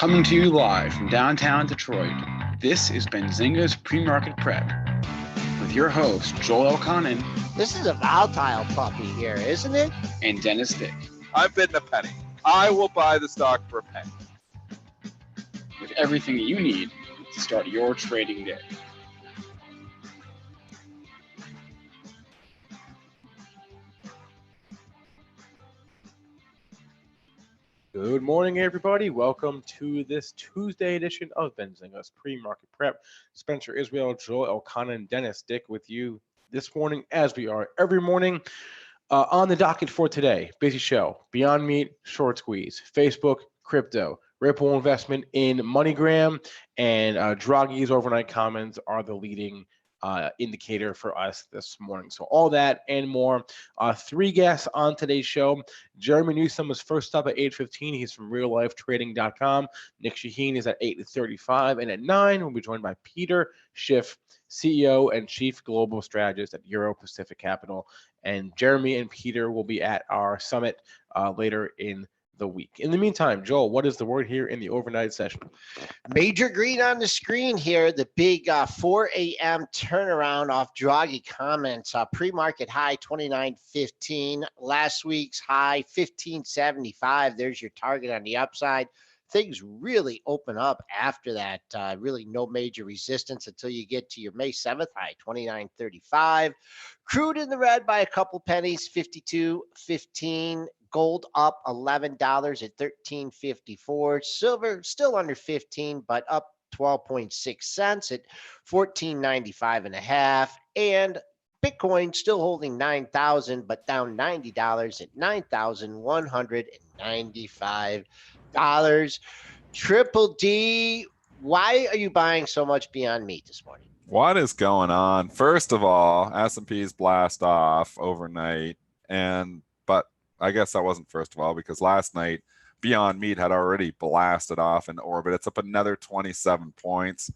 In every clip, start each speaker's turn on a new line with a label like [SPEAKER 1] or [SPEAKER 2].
[SPEAKER 1] Coming to you live from downtown Detroit, this is Benzinga's PreMarket Prep with your host, Joel Elconin.
[SPEAKER 2] This is a volatile puppy here, isn't it?
[SPEAKER 1] And Dennis Dick.
[SPEAKER 3] I'm bidding a penny. I will buy the stock for a penny.
[SPEAKER 1] With everything you need to start your trading day.
[SPEAKER 4] Good morning, everybody. Welcome to this Tuesday edition of Benzinga's Pre-Market Prep. Spencer Israel, Joel Elconin, and Dennis Dick with you this morning, as we are every morning. On the docket for today, busy show, Beyond Meat, Short Squeeze, Facebook, crypto, Ripple investment in MoneyGram, and Draghi's overnight comments are the leading indicator for us this morning. So all that and more. Three guests on today's show. Jerremy Newsome is first up at 8:15. He's from reallifetrading.com. Nick Shahine is at 8:35. And at 9, we'll be joined by Peter Schiff, CEO and Chief Global Strategist at Euro Pacific Capital. And Jerremy and Peter will be at our summit later in the week. In the meantime, Joel, what is the word here in the overnight session?
[SPEAKER 2] Major green on the screen here. The big 4 a.m. turnaround off Draghi comments. Pre-market high 29.15. Last week's high 15.75. There's your target on the upside. Things really open up after that. Really no major resistance until you get to your May 7th high, 29.35. Crude in the red by a couple pennies, 52.15. Gold up $11 at $13.54. Silver still under 15, but up 12.6 cents at $14.95 and a half. And Bitcoin still holding 9,000, but down $90 at $9,195. Triple D, why are you buying so much Beyond Meat this morning?
[SPEAKER 3] What is going on? First of all, S&P's blast off overnight, but I guess that wasn't first of all, because last night Beyond Meat had already blasted off in orbit. It's up another 27 points.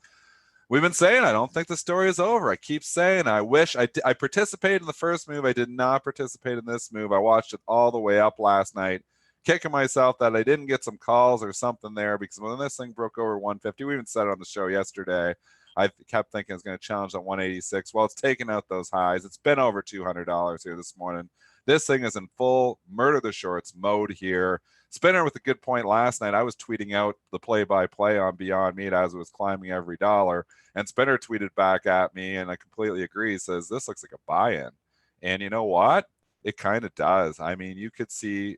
[SPEAKER 3] We've been saying I don't think the story is over. I keep saying I wish I participated in the first move. I did not participate in this move. I watched it all the way up last night, kicking myself that I didn't get some calls or something there, because when this thing broke over 150, we even said it on the show yesterday, I kept thinking it's going to challenge at 186. Well, it's taken out those highs. It's been over $200 here this morning. This thing is in full murder the shorts mode here. Spinner with a good point last night. I was tweeting out the play-by-play on Beyond Meat as it was climbing every dollar. And Spinner tweeted back at me, and I completely agree. He says, this looks like a buy-in. And you know what? It kind of does. I mean, you could see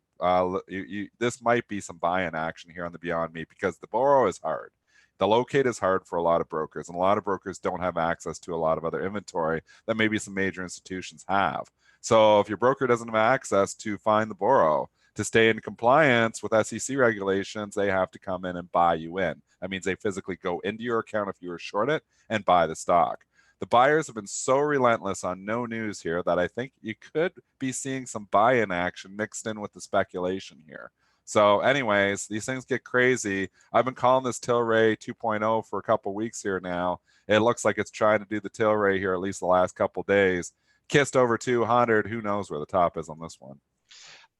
[SPEAKER 3] this might be some buy-in action here on the Beyond Meat, because the borrow is hard. The locate is hard for a lot of brokers, and a lot of brokers don't have access to a lot of other inventory that maybe some major institutions have. So if your broker doesn't have access to find the borrow, to stay in compliance with SEC regulations, they have to come in and buy you in. That means they physically go into your account if you were short it and buy the stock. The buyers have been so relentless on no news here that I think you could be seeing some buy-in action mixed in with the speculation here. So anyways, these things get crazy. I've been calling this Tilray 2.0 for a couple weeks here now. It looks like it's trying to do the Tilray here at least the last couple days. Kissed over 200. Who knows where the top is on this one?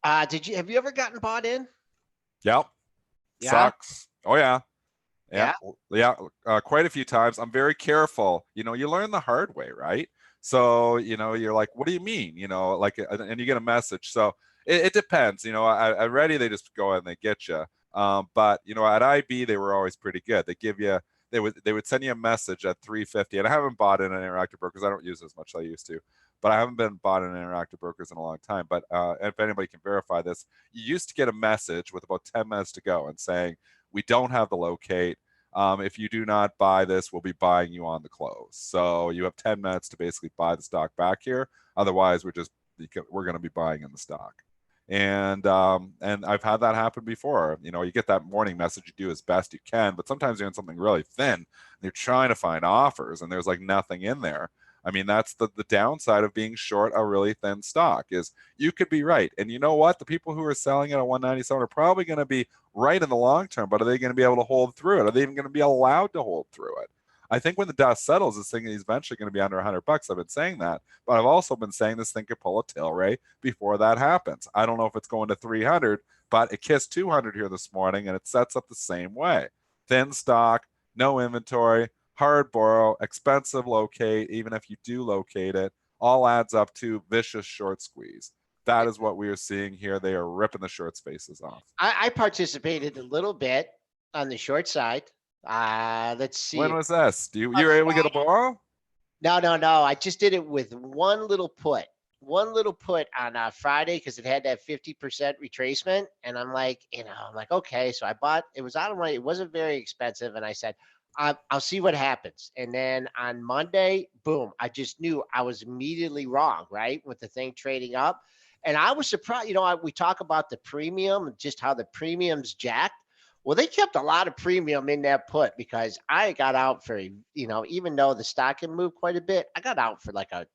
[SPEAKER 2] Have you ever gotten bought in?
[SPEAKER 3] Yep.
[SPEAKER 2] Yeah?
[SPEAKER 3] Sucks. Oh yeah. Quite a few times. I'm very careful. You learn the hard way, right? So you're like, what do you mean? And you get a message. So it depends. At Ready, they just go and they get you. But at IB, they were always pretty good. They would send you a message at 350, and I haven't bought in an Interactive Brokers. I don't use it as much as I used to, but I haven't been bought in Interactive Brokers in a long time. But if anybody can verify this, you used to get a message with about 10 minutes to go and saying, we don't have the locate. If you do not buy this, we'll be buying you on the close. So you have 10 minutes to basically buy the stock back here. Otherwise, we're going to be buying in the stock. And I've had that happen before. You get that morning message, you do as best you can, but sometimes you're in something really thin and you're trying to find offers and there's like nothing in there. I mean, that's the downside of being short a really thin stock, is you could be right. And you know what? The people who are selling it at 197 are probably going to be right in the long term, but are they going to be able to hold through it? Are they even going to be allowed to hold through it? I think when the dust settles, this thing is eventually going to be under $100. I've been saying that, but I've also been saying this thing could pull a Tilray before that happens. I don't know if it's going to 300, but it kissed 200 here this morning, and it sets up the same way. thin stock, no inventory, hard borrow, expensive locate, even if you do locate it, all adds up to vicious short squeeze. That is what we are seeing here. They are ripping the shorts faces off.
[SPEAKER 2] I participated a little bit on the short side. Let's see.
[SPEAKER 3] When was this? You were able to get a borrow?
[SPEAKER 2] No. I just did it with one little put on Friday because it had that 50% retracement. And I'm like, okay. So I bought, it was out of my, it wasn't very expensive. And I said, I'll see what happens. And then on Monday, boom, I just knew I was immediately wrong, right? With the thing trading up. And I was surprised, we talk about the premium, just how the premium's jacked. Well, they kept a lot of premium in that put because I got out for, even though the stock had moved quite a bit, I got out for like a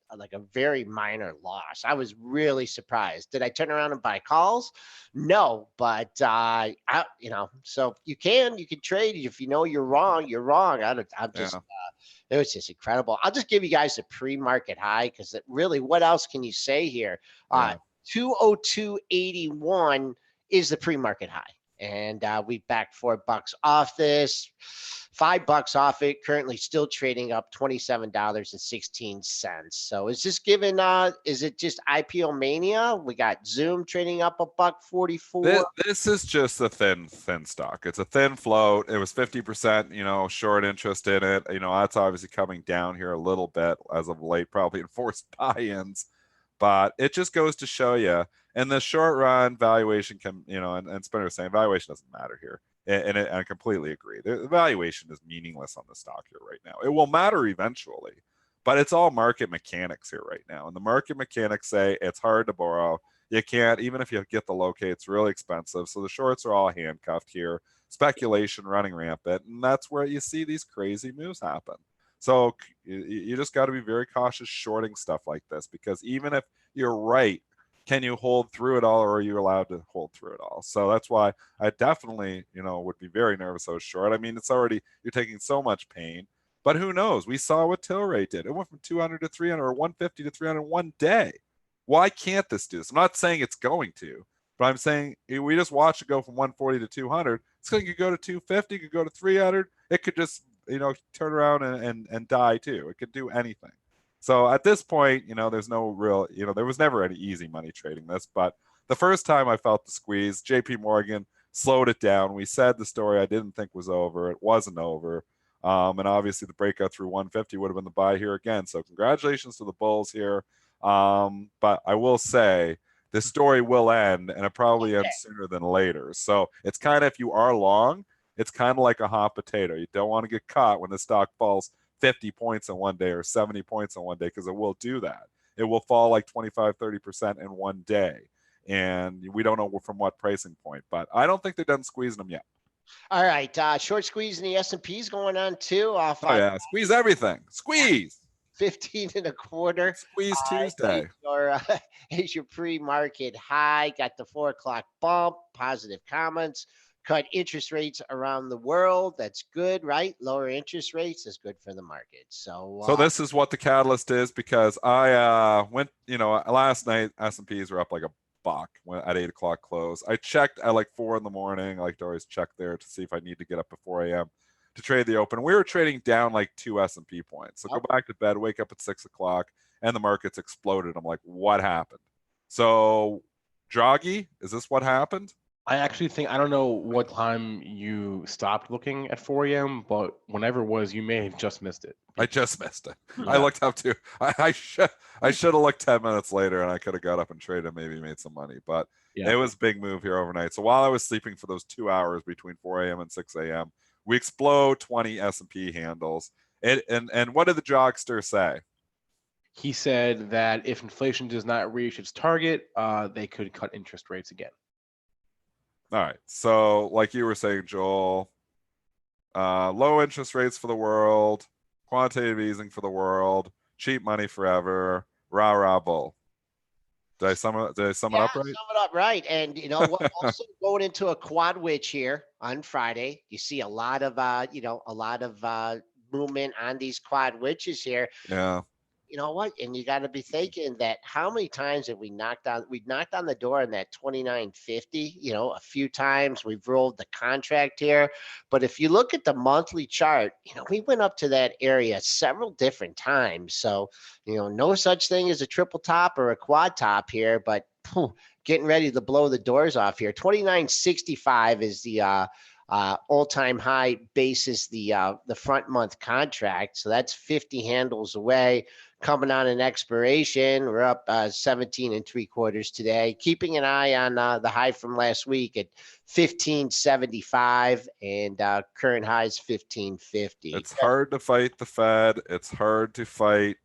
[SPEAKER 2] very minor loss. I was really surprised. Did I turn around and buy calls? No, but so you can trade if you know you're wrong. You're wrong. It was just incredible. I'll just give you guys a pre-market high because really, what else can you say here? 202.81 is the pre-market high. And we backed $4 off this, $5 off it, currently still trading up $27.16. So is this given, is it just IPO mania? We got Zoom trading up $1.44.
[SPEAKER 3] This is just a thin stock. It's a thin float. It was 50%, short interest in it. That's obviously coming down here a little bit as of late, probably enforced buy-ins. But it just goes to show you, in the short run, valuation can, and Spinner was saying valuation doesn't matter here. And I completely agree. The valuation is meaningless on the stock here right now. It will matter eventually, but it's all market mechanics here right now. And the market mechanics say it's hard to borrow. You can't, even if you get the locate, it's really expensive. So the shorts are all handcuffed here. Speculation running rampant. And that's where you see these crazy moves happen. So you just got to be very cautious shorting stuff like this, because even if you're right, can you hold through it all, or are you allowed to hold through it all? So that's why I definitely, would be very nervous I was short. I mean, it's already, you're taking so much pain, but who knows? We saw what Tilray did. It went from 200 to 300 or 150 to 300 in one day. Why can't this do this? I'm not saying it's going to, but I'm saying we just watched it go from 140 to 200. It's going to go to 250, it could go to 300. It could just, turn around and die too. It could do anything. So at this point, there's no real, there was never any easy money trading this. But the first time I felt the squeeze, JP Morgan slowed it down. We said the story I didn't think was over. It wasn't over. And obviously the breakout through 150 would have been the buy here again. So congratulations to the bulls here. But I will say the story will end, and it probably ends sooner than later. So it's kind of, if you are long, it's kind of like a hot potato. You don't want to get caught when the stock falls 50 points in one day or 70 points in one day, because it will do that. It will fall like 25, 30% in one day. And we don't know from what pricing point, but I don't think they're done squeezing them yet.
[SPEAKER 2] All right. Short squeeze in the S&P's going on too.
[SPEAKER 3] Squeeze everything. Squeeze.
[SPEAKER 2] 15.25.
[SPEAKER 3] Squeeze Tuesday.
[SPEAKER 2] Is your pre-market high. Got the 4 o'clock bump. Positive comments. Cut interest rates around the world. That's good, right? Lower interest rates is good for the market. So
[SPEAKER 3] this is what the catalyst is, because I went, last night S&Ps were up like $1 at 8 o'clock close. I checked at like 4 in the morning. I like to always check there to see if I need to get up at 4 a.m. to trade the open. We were trading down like 2 S&P points. So go back to bed, wake up at 6 o'clock, and the market's exploded. I'm like, what happened? So Draghi, is this what happened?
[SPEAKER 4] I actually think, I don't know what time you stopped looking at 4 a.m., but whenever it was, you may have just missed it.
[SPEAKER 3] I just missed it. Yeah. I looked up too. I should have looked 10 minutes later, and I could have got up and traded, maybe made some money. But it was a big move here overnight. So while I was sleeping for those 2 hours between 4 a.m. and 6 a.m., we explode 20 S&P handles. And what did the jogster say?
[SPEAKER 4] He said that if inflation does not reach its target, they could cut interest rates again.
[SPEAKER 3] All right. So like you were saying, Joel, low interest rates for the world, quantitative easing for the world, cheap money forever, rah, rah, bull. Did I sum it up right?
[SPEAKER 2] Sum it up right. And you know what? Also going into a quad witch here on Friday, you see a lot of movement on these quad witches here.
[SPEAKER 3] Yeah.
[SPEAKER 2] you know what? And you got to be thinking that how many times have we knocked on the door in that 29.50, a few times. We've rolled the contract here. But if you look at the monthly chart, we went up to that area several different times. So, no such thing as a triple top or a quad top here, but getting ready to blow the doors off here. 29.65 is the all-time high basis, the front month contract. So that's 50 handles away. Coming on an expiration, we're up 17 3/4 today. Keeping an eye on the high from last week at 15.75, and current high is 15.50.
[SPEAKER 3] It's hard to fight the Fed. It's hard to fight.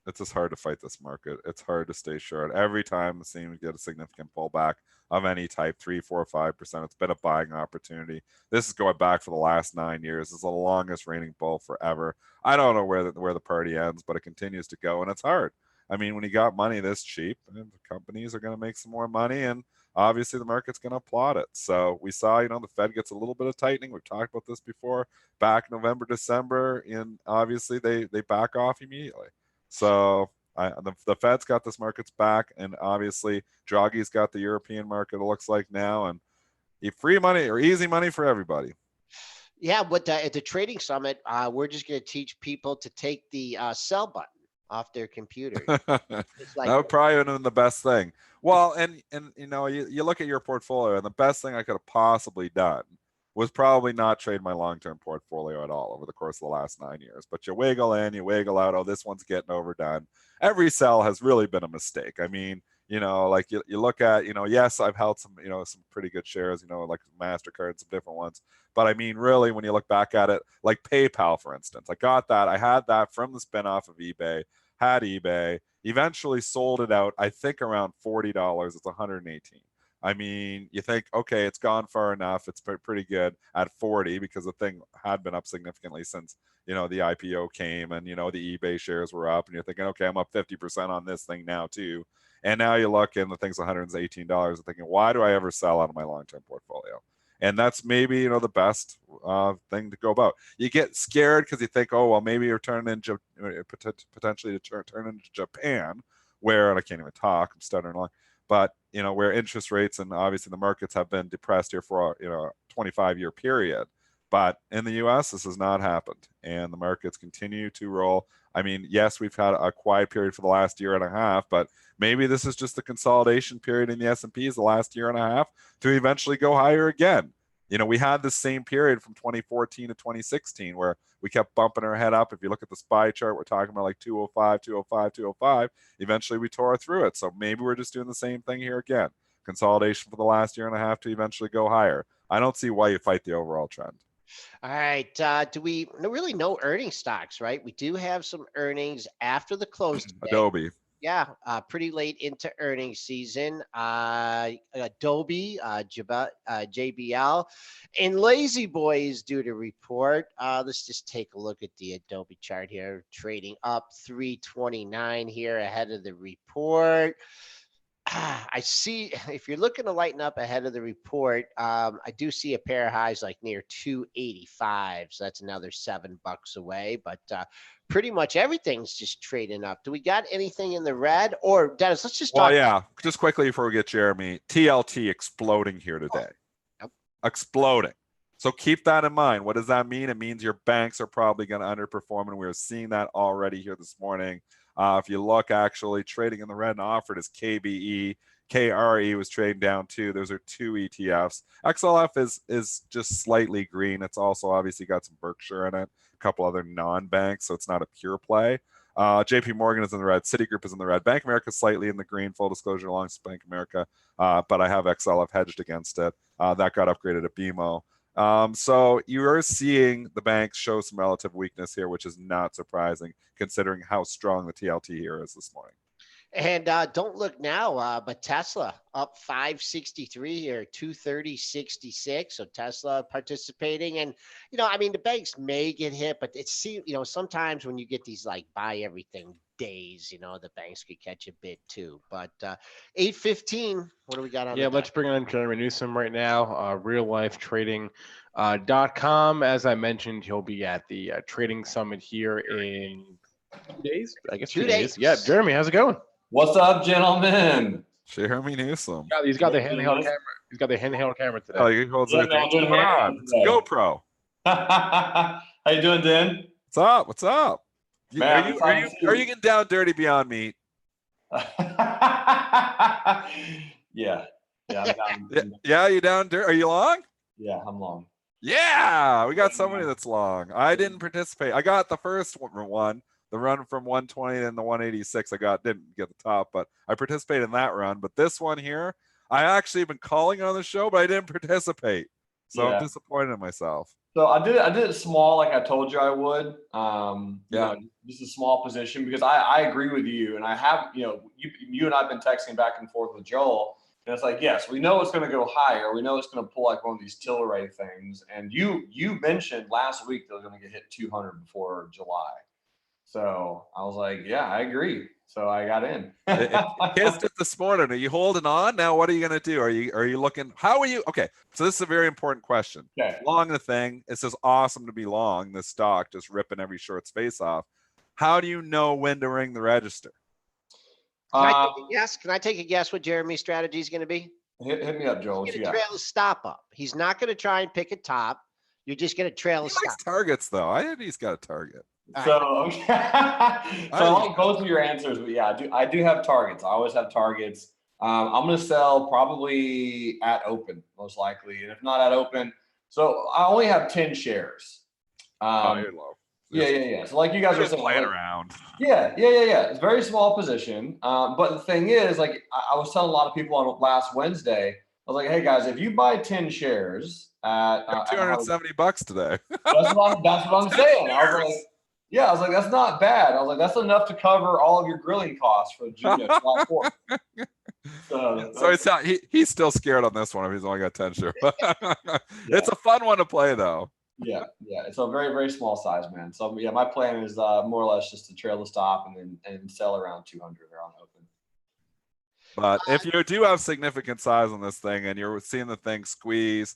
[SPEAKER 3] It's just hard to fight this market. It's hard to stay short. Every time it seems to get a significant pullback of any type, 3, 4, 5%. It's been a buying opportunity. This is going back for the last 9 years. It's the longest reigning bull forever. I don't know where the party ends, but it continues to go, and it's hard. I mean, when you got money this cheap, the companies are going to make some more money, and obviously the market's going to applaud it. So we saw, the Fed gets a little bit of tightening. We've talked about this before. Back November, December, and obviously they back off immediately. So the Fed's got this market's back, and obviously Draghi's got the European market, it looks like now, and free money or easy money for everybody.
[SPEAKER 2] Yeah, but at the trading summit, we're just going to teach people to take the sell button off their computer.
[SPEAKER 3] That would probably have been the best thing. Well, and you look at your portfolio, and the best thing I could have possibly done was probably not trade my long-term portfolio at all over the course of the last 9 years. But you wiggle in, you wiggle out. Oh, this one's getting overdone. Every sell has really been a mistake. I mean, like you look at, yes, I've held some, some pretty good shares, like MasterCard, some different ones. But I mean, really, when you look back at it, like PayPal, for instance, I got that. I had that from the spinoff of eBay, had eBay, eventually sold it out, I think around $40. It's 118. I mean, you think, okay, it's gone far enough. It's pretty good at 40 because the thing had been up significantly since, the IPO came, and, the eBay shares were up, and you're thinking, okay, I'm up 50% on this thing now too. And now you look and the thing's $118 and thinking, why do I ever sell out of my long-term portfolio? And that's maybe, the best thing to go about. You get scared because you think, oh, well, maybe you're turning into potentially to turn into Japan, where, and I can't even talk, I'm stuttering along. But, where interest rates and obviously the markets have been depressed here for, a 25-year period. But in the U.S., this has not happened, and the markets continue to roll. I mean, yes, we've had a quiet period for the last year and a half, but maybe this is just the consolidation period in the S&Ps the last year and a half to eventually go higher again. We had the same period from 2014 to 2016 where we kept bumping our head up. If you look at the SPY chart, we're talking about like 205, 205, 205. Eventually, we tore through it. So maybe we're just doing the same thing here again. Consolidation for the last year and a half to eventually go higher. I don't see why you fight the overall trend.
[SPEAKER 2] All right. Do we really no earnings stocks, right? We do have some earnings after the close today.
[SPEAKER 3] Adobe.
[SPEAKER 2] Yeah, pretty late into earnings season. Adobe, JBL, and Lazy Boy is due to report. Let's just take a look at the Adobe chart here, trading up 329 here ahead of the report. I see if you're looking to lighten up ahead of the report, I do see a pair of highs like near 285. So that's another $7 away. But pretty much everything's just trading up. Do we got anything in the red? Or Dennis, let's just talk.
[SPEAKER 3] Well, yeah, just quickly before we get Jeremy, TLT exploding here today.
[SPEAKER 2] Yep.
[SPEAKER 3] Exploding. So keep that in mind. What does that mean? It means your banks are probably going to underperform, and we're seeing that already here this morning. If you look, actually trading in the red and offered is KBE. KRE was trading down too. Those are two ETFs. XLF is just slightly green. It's also obviously got some Berkshire in it, a couple other non-banks, so it's not a pure play. JP Morgan is in the red. Citigroup is in the red. Bank of America slightly in the green. Full disclosure along Bank of America, but I have XLF hedged against it. That got upgraded to BMO. So you are seeing the banks show some relative weakness here, which is not surprising considering how strong the TLT here is this morning.
[SPEAKER 2] And don't look now, but Tesla up 563 here, 230.66. So Tesla participating. And, I mean, the banks may get hit, but it's, sometimes when you get these like buy everything days, the banks could catch a bit too. But 8:15, what do we got on?
[SPEAKER 4] Yeah, let's bring on Jerremy Newsome right now, reallifetrading.com. As I mentioned, he'll be at the trading summit here in 2 days? I guess
[SPEAKER 2] 2
[SPEAKER 4] 2 days.
[SPEAKER 2] days.
[SPEAKER 4] Yeah, Jeremy, how's it going?
[SPEAKER 5] What's up, gentlemen?
[SPEAKER 3] Jerremy Newsome.
[SPEAKER 4] Yeah, he's got the handheld camera. He's got the handheld camera today.
[SPEAKER 3] Oh, he holds
[SPEAKER 5] Yeah,
[SPEAKER 3] it.
[SPEAKER 5] man,
[SPEAKER 3] What's
[SPEAKER 5] doing
[SPEAKER 3] going
[SPEAKER 5] handheld
[SPEAKER 3] on? It's a
[SPEAKER 5] today.
[SPEAKER 3] GoPro.
[SPEAKER 5] How you doing, Dan?
[SPEAKER 3] What's up? What's up?
[SPEAKER 5] Man,
[SPEAKER 3] Are you getting down dirty beyond meat?
[SPEAKER 5] Yeah. I'm down.
[SPEAKER 3] Yeah, you down dirty? Are you long?
[SPEAKER 5] Yeah, I'm long.
[SPEAKER 3] Yeah, we got somebody that's long. I didn't participate. I got the first one, the run from 120 and the 186. Didn't get the top, but I participated in that run. But this one here, I actually been calling on the show, but I didn't participate. So
[SPEAKER 5] Yeah.
[SPEAKER 3] I'm disappointed in myself.
[SPEAKER 5] So I did it small, like I told you I would.
[SPEAKER 3] Yeah.
[SPEAKER 5] Just a small position because I agree with you, and I have, you and I've been texting back and forth with Joel, and it's like, yes, we know it's going to go higher. We know it's going to pull like one of these Tilray things, and you mentioned last week that it was going to get hit 200 before July. So I was like, yeah, I agree. So I got in.
[SPEAKER 3] It kissed it this morning. Are you holding on? Now what are you going to do? Are you looking? How are you? Okay, so this is a very important question.
[SPEAKER 5] Okay.
[SPEAKER 3] Long the thing. It's just awesome to be long this stock, just ripping every short space off. How do you know when to ring the register?
[SPEAKER 2] Can I take a guess? Can I take a guess what Jeremy's strategy is going to be?
[SPEAKER 5] Hit me up, Joel.
[SPEAKER 2] He's
[SPEAKER 5] What you
[SPEAKER 2] going to
[SPEAKER 5] got?
[SPEAKER 2] trail a stop up. He's not going to try and pick a top. You're just going to trail a
[SPEAKER 3] He
[SPEAKER 2] stop.
[SPEAKER 3] likes targets though. I think he's got a target.
[SPEAKER 5] So, so I like both of your answers, but yeah, I do have targets. I always have targets. I'm going to sell probably at open, most likely, and if not at open, so I only have 10 shares.
[SPEAKER 3] You're low.
[SPEAKER 5] Yeah. So like you guys are
[SPEAKER 3] Just
[SPEAKER 5] saying,
[SPEAKER 3] playing
[SPEAKER 5] like,
[SPEAKER 3] around.
[SPEAKER 5] Yeah. It's a very small position. But the thing is, like I was telling a lot of people on last Wednesday, I was like, hey guys, if you buy 10 shares at
[SPEAKER 3] $270 today.
[SPEAKER 5] that's what I'm saying. I was like, yeah, I was like, that's not bad. I was like, that's enough to cover all of your grilling costs for July 4th.
[SPEAKER 3] So he's still scared on this one if he's only got 10 shares. It's a fun one to play though.
[SPEAKER 5] Yeah. It's a very, very small size, man. So yeah, my plan is more or less just to trail the stop and sell around 200 or on open.
[SPEAKER 3] But if you do have significant size on this thing and you're seeing the thing squeeze,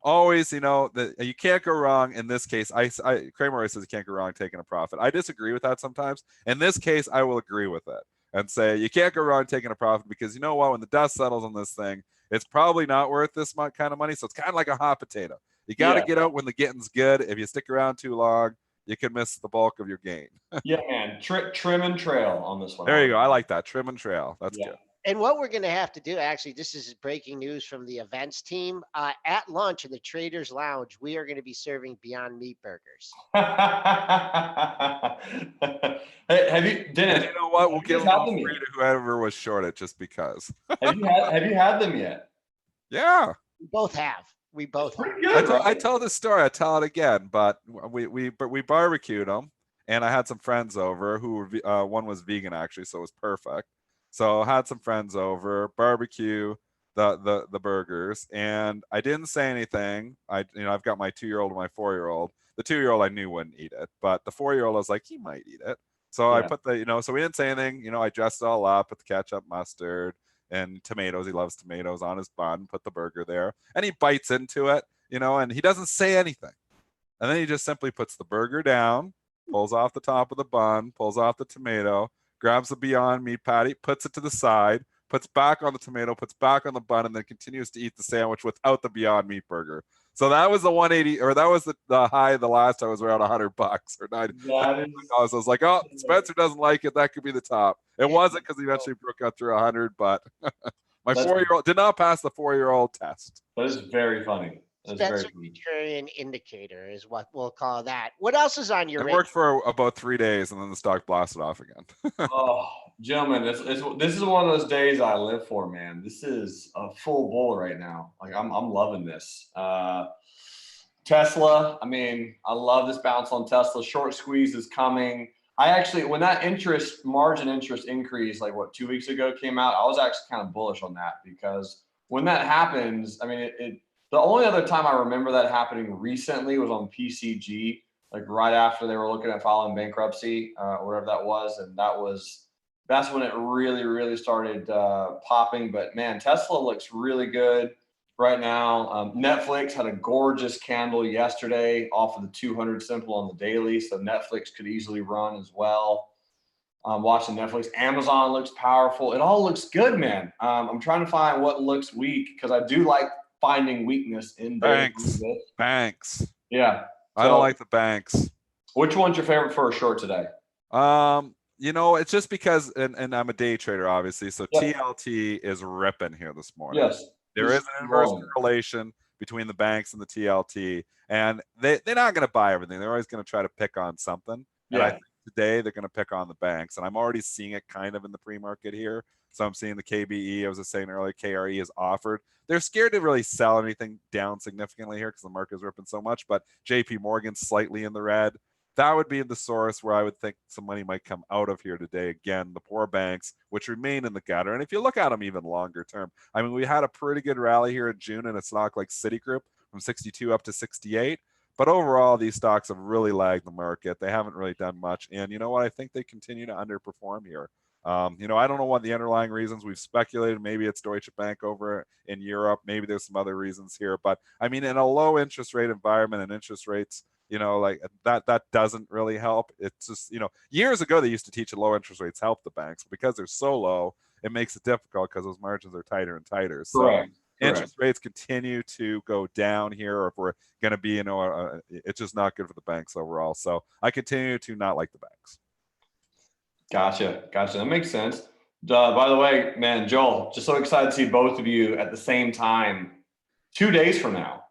[SPEAKER 3] always, that you can't go wrong. In this case, Kramer always says you can't go wrong taking a profit. I disagree with that sometimes. In this case, I will agree with it and say you can't go wrong taking a profit because you know what? When the dust settles on this thing, it's probably not worth this kind of money. So it's kind of like a hot potato. You got to get out when the getting's good. If you stick around too long, you can miss the bulk of your gain.
[SPEAKER 5] Yeah, man. Trim and trail on this one.
[SPEAKER 3] There you go. I like that. Trim and trail. That's good.
[SPEAKER 2] And what we're going to have to do, actually, this is breaking news from the events team. At lunch in the Traders Lounge, we are going to be serving Beyond Meat burgers.
[SPEAKER 5] Hey, have you? Dennis,
[SPEAKER 3] you know what? We'll give them all free to whoever was short it, just because.
[SPEAKER 5] Have you had them yet?
[SPEAKER 3] Yeah,
[SPEAKER 2] we both have. We both have.
[SPEAKER 5] Good,
[SPEAKER 3] I tell this story. I tell it again, but we barbecued them, and I had some friends over who were one was vegan actually, so it was perfect. So I had some friends over, barbecue the burgers, and I didn't say anything. I've got my 2-year-old and my 4-year-old. The 2-year-old I knew wouldn't eat it, but the 4-year-old I was like, he might eat it. So I put so we didn't say anything. I dressed it all up, put the ketchup, mustard, and tomatoes. He loves tomatoes on his bun. Put the burger there, and he bites into it, and he doesn't say anything. And then he just simply puts the burger down, pulls off the top of the bun, pulls off the tomato, grabs the Beyond Meat patty, puts it to the side, puts back on the tomato, puts back on the bun, and then continues to eat the sandwich without the Beyond Meat burger. So that was the 180, or that was the high. The last time was around $100 or $90. I was like, oh, Spencer doesn't like it. That could be the top. It wasn't because he eventually broke out through 100, but my 4-year-old did not pass the 4-year-old test.
[SPEAKER 5] That is very funny.
[SPEAKER 2] Spencer contrarian indicator is what we'll call that. What else is on your radar?
[SPEAKER 3] It worked for about 3 days, and then the stock blasted off again.
[SPEAKER 5] Oh, gentlemen, this is one of those days I live for, man. This is a full bull right now. Like I'm loving this. Tesla, I love this bounce on Tesla. Short squeeze is coming. I actually, when that margin interest increase, 2 weeks ago came out, I was actually kind of bullish on that because when that happens, the only other time I remember that happening recently was on PCG, right after they were looking at filing bankruptcy, or whatever that was. And that's when it really, really started popping. But man, Tesla looks really good right now. Netflix had a gorgeous candle yesterday off of the 200 simple on the daily. So Netflix could easily run as well. watching Netflix. Amazon looks powerful. It all looks good, man. I'm trying to find what looks weak because I do like finding weakness in
[SPEAKER 3] Banks.
[SPEAKER 5] Yeah.
[SPEAKER 3] I don't like the banks.
[SPEAKER 5] Which one's your favorite for a short today?
[SPEAKER 3] It's just because, and I'm a day trader, obviously. So
[SPEAKER 5] Yep.
[SPEAKER 3] TLT is ripping here this morning.
[SPEAKER 5] Yes.
[SPEAKER 3] There is an inverse correlation between the banks and the TLT, and they're not going to buy everything. They're always going to try to pick on something. And I think today they're going to pick on the banks, and I'm already seeing it kind of in the pre-market here. So I'm seeing the KBE, I was just saying earlier, KRE is offered. They're scared to really sell anything down significantly here because the market is ripping so much, but JP Morgan's slightly in the red. That would be the source where I would think some money might come out of here today. Again, the poor banks, which remain in the gutter. And if you look at them even longer term, I mean, we had a pretty good rally here in June in a stock like Citigroup from 62 up to 68. But overall, these stocks have really lagged the market. They haven't really done much. And you know what? I think they continue to underperform here. I don't know what the underlying reasons. We've speculated. Maybe it's Deutsche Bank over in Europe. Maybe there's some other reasons here. But I mean, in a low interest rate environment and interest rates, like that doesn't really help. It's just, years ago, they used to teach that low interest rates help the banks. Because they're so low, it makes it difficult because those margins are tighter and tighter. So
[SPEAKER 5] Correct.
[SPEAKER 3] Interest rates continue to go down here, or if we're going to be, it's just not good for the banks overall. So I continue to not like the banks.
[SPEAKER 5] Gotcha. That makes sense. By the way, man, Joel, just so excited to see both of you at the same time 2 days from now.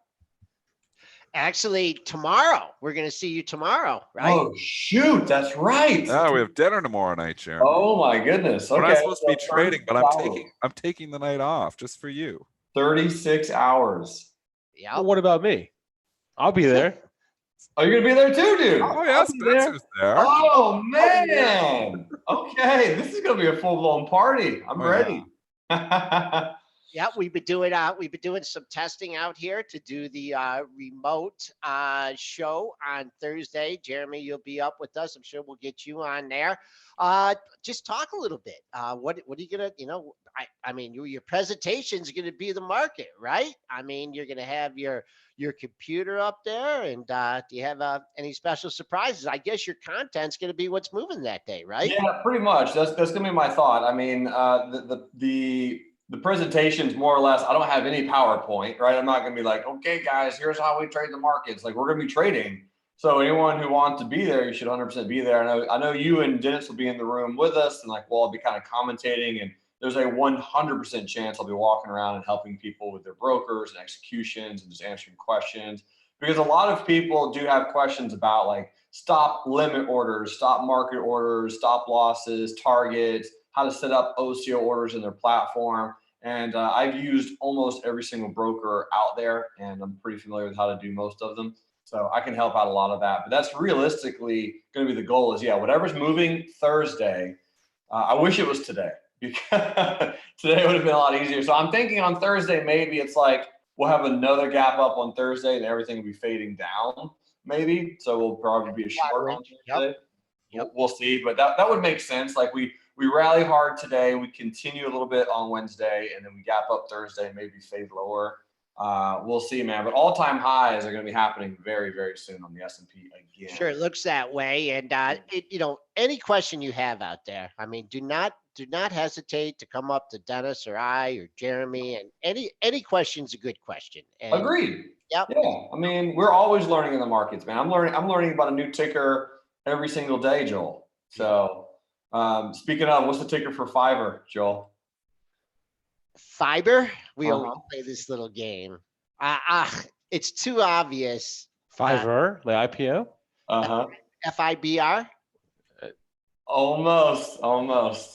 [SPEAKER 2] Actually, tomorrow. We're going to see you tomorrow, right?
[SPEAKER 5] Oh, shoot. That's right.
[SPEAKER 3] Yeah, we have dinner tomorrow night, Jeremy.
[SPEAKER 5] Oh, my goodness. Okay.
[SPEAKER 3] We're not supposed to be trading, but I'm taking the night off just for you.
[SPEAKER 5] 36 hours.
[SPEAKER 2] Yeah.
[SPEAKER 4] Well, what about me? I'll be there.
[SPEAKER 5] Oh, you're going to be there too, dude?
[SPEAKER 3] Oh, yeah, Spencer's there.
[SPEAKER 5] Oh, man. Okay. This is going to be a full-blown party. I'm ready.
[SPEAKER 2] Yeah, we've been doing some testing out here to do the remote show on Thursday. Jeremy, you'll be up with us. I'm sure we'll get you on there. Just talk a little bit. What are you gonna? I mean, your presentation is gonna be the market, right? I mean, you're gonna have your computer up there, and do you have any special surprises? I guess your content's gonna be what's moving that day, right?
[SPEAKER 5] Yeah, pretty much. That's gonna be my thought. I mean, the presentation's more or less, I don't have any PowerPoint, right? I'm not going to be like, okay, guys, here's how we trade the markets. Like, we're going to be trading. So anyone who wants to be there, you should 100% be there. I know you and Dennis will be in the room with us, and we'll all be kind of commentating. And there's a 100% chance I'll be walking around and helping people with their brokers and executions and just answering questions. Because a lot of people do have questions about stop limit orders, stop market orders, stop losses, targets, how to set up OCO orders in their platform. And I've used almost every single broker out there, and I'm pretty familiar with how to do most of them. So I can help out a lot of that. But that's realistically going to be the goal is, whatever's moving Thursday. I wish it was today, because today would have been a lot easier. So I'm thinking on Thursday, maybe it's we'll have another gap up on Thursday and everything will be fading down, maybe. So we'll probably be a short on Thursday.
[SPEAKER 2] Yep.
[SPEAKER 5] We'll see. But that would make sense. We rally hard today. We continue a little bit on Wednesday, and then we gap up Thursday, maybe fade lower. We'll see, man. But all-time highs are going to be happening very, very soon on the S&P again.
[SPEAKER 2] Sure, it looks that way. And any question you have out there, I mean, do not hesitate to come up to Dennis or I or Jeremy, and any question's a good question. And,
[SPEAKER 5] agreed.
[SPEAKER 2] Yep.
[SPEAKER 5] Yeah. I mean, we're always learning in the markets, man. I'm learning about a new ticker every single day, Joel. So. Speaking of, what's the ticker for Fiverr, Joel?
[SPEAKER 2] Fiverr? We always play this little game. It's too obvious.
[SPEAKER 4] Fiverr, the IPO?
[SPEAKER 2] FIBR?
[SPEAKER 5] Almost.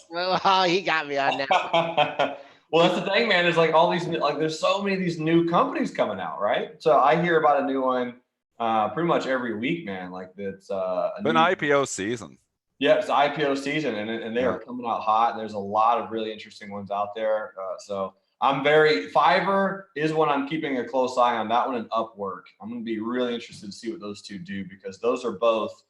[SPEAKER 2] Well, he got me on that.
[SPEAKER 5] Well, that's the thing, man. Is all these there's so many of these new companies coming out, right? So I hear about a new one pretty much every week, man. It's
[SPEAKER 3] been IPO season.
[SPEAKER 5] Yeah, it's the IPO season, and they are coming out hot. And there's a lot of really interesting ones out there. So Fiverr is one I'm keeping a close eye on. That one and Upwork. I'm going to be really interested to see what those two do, because those are both,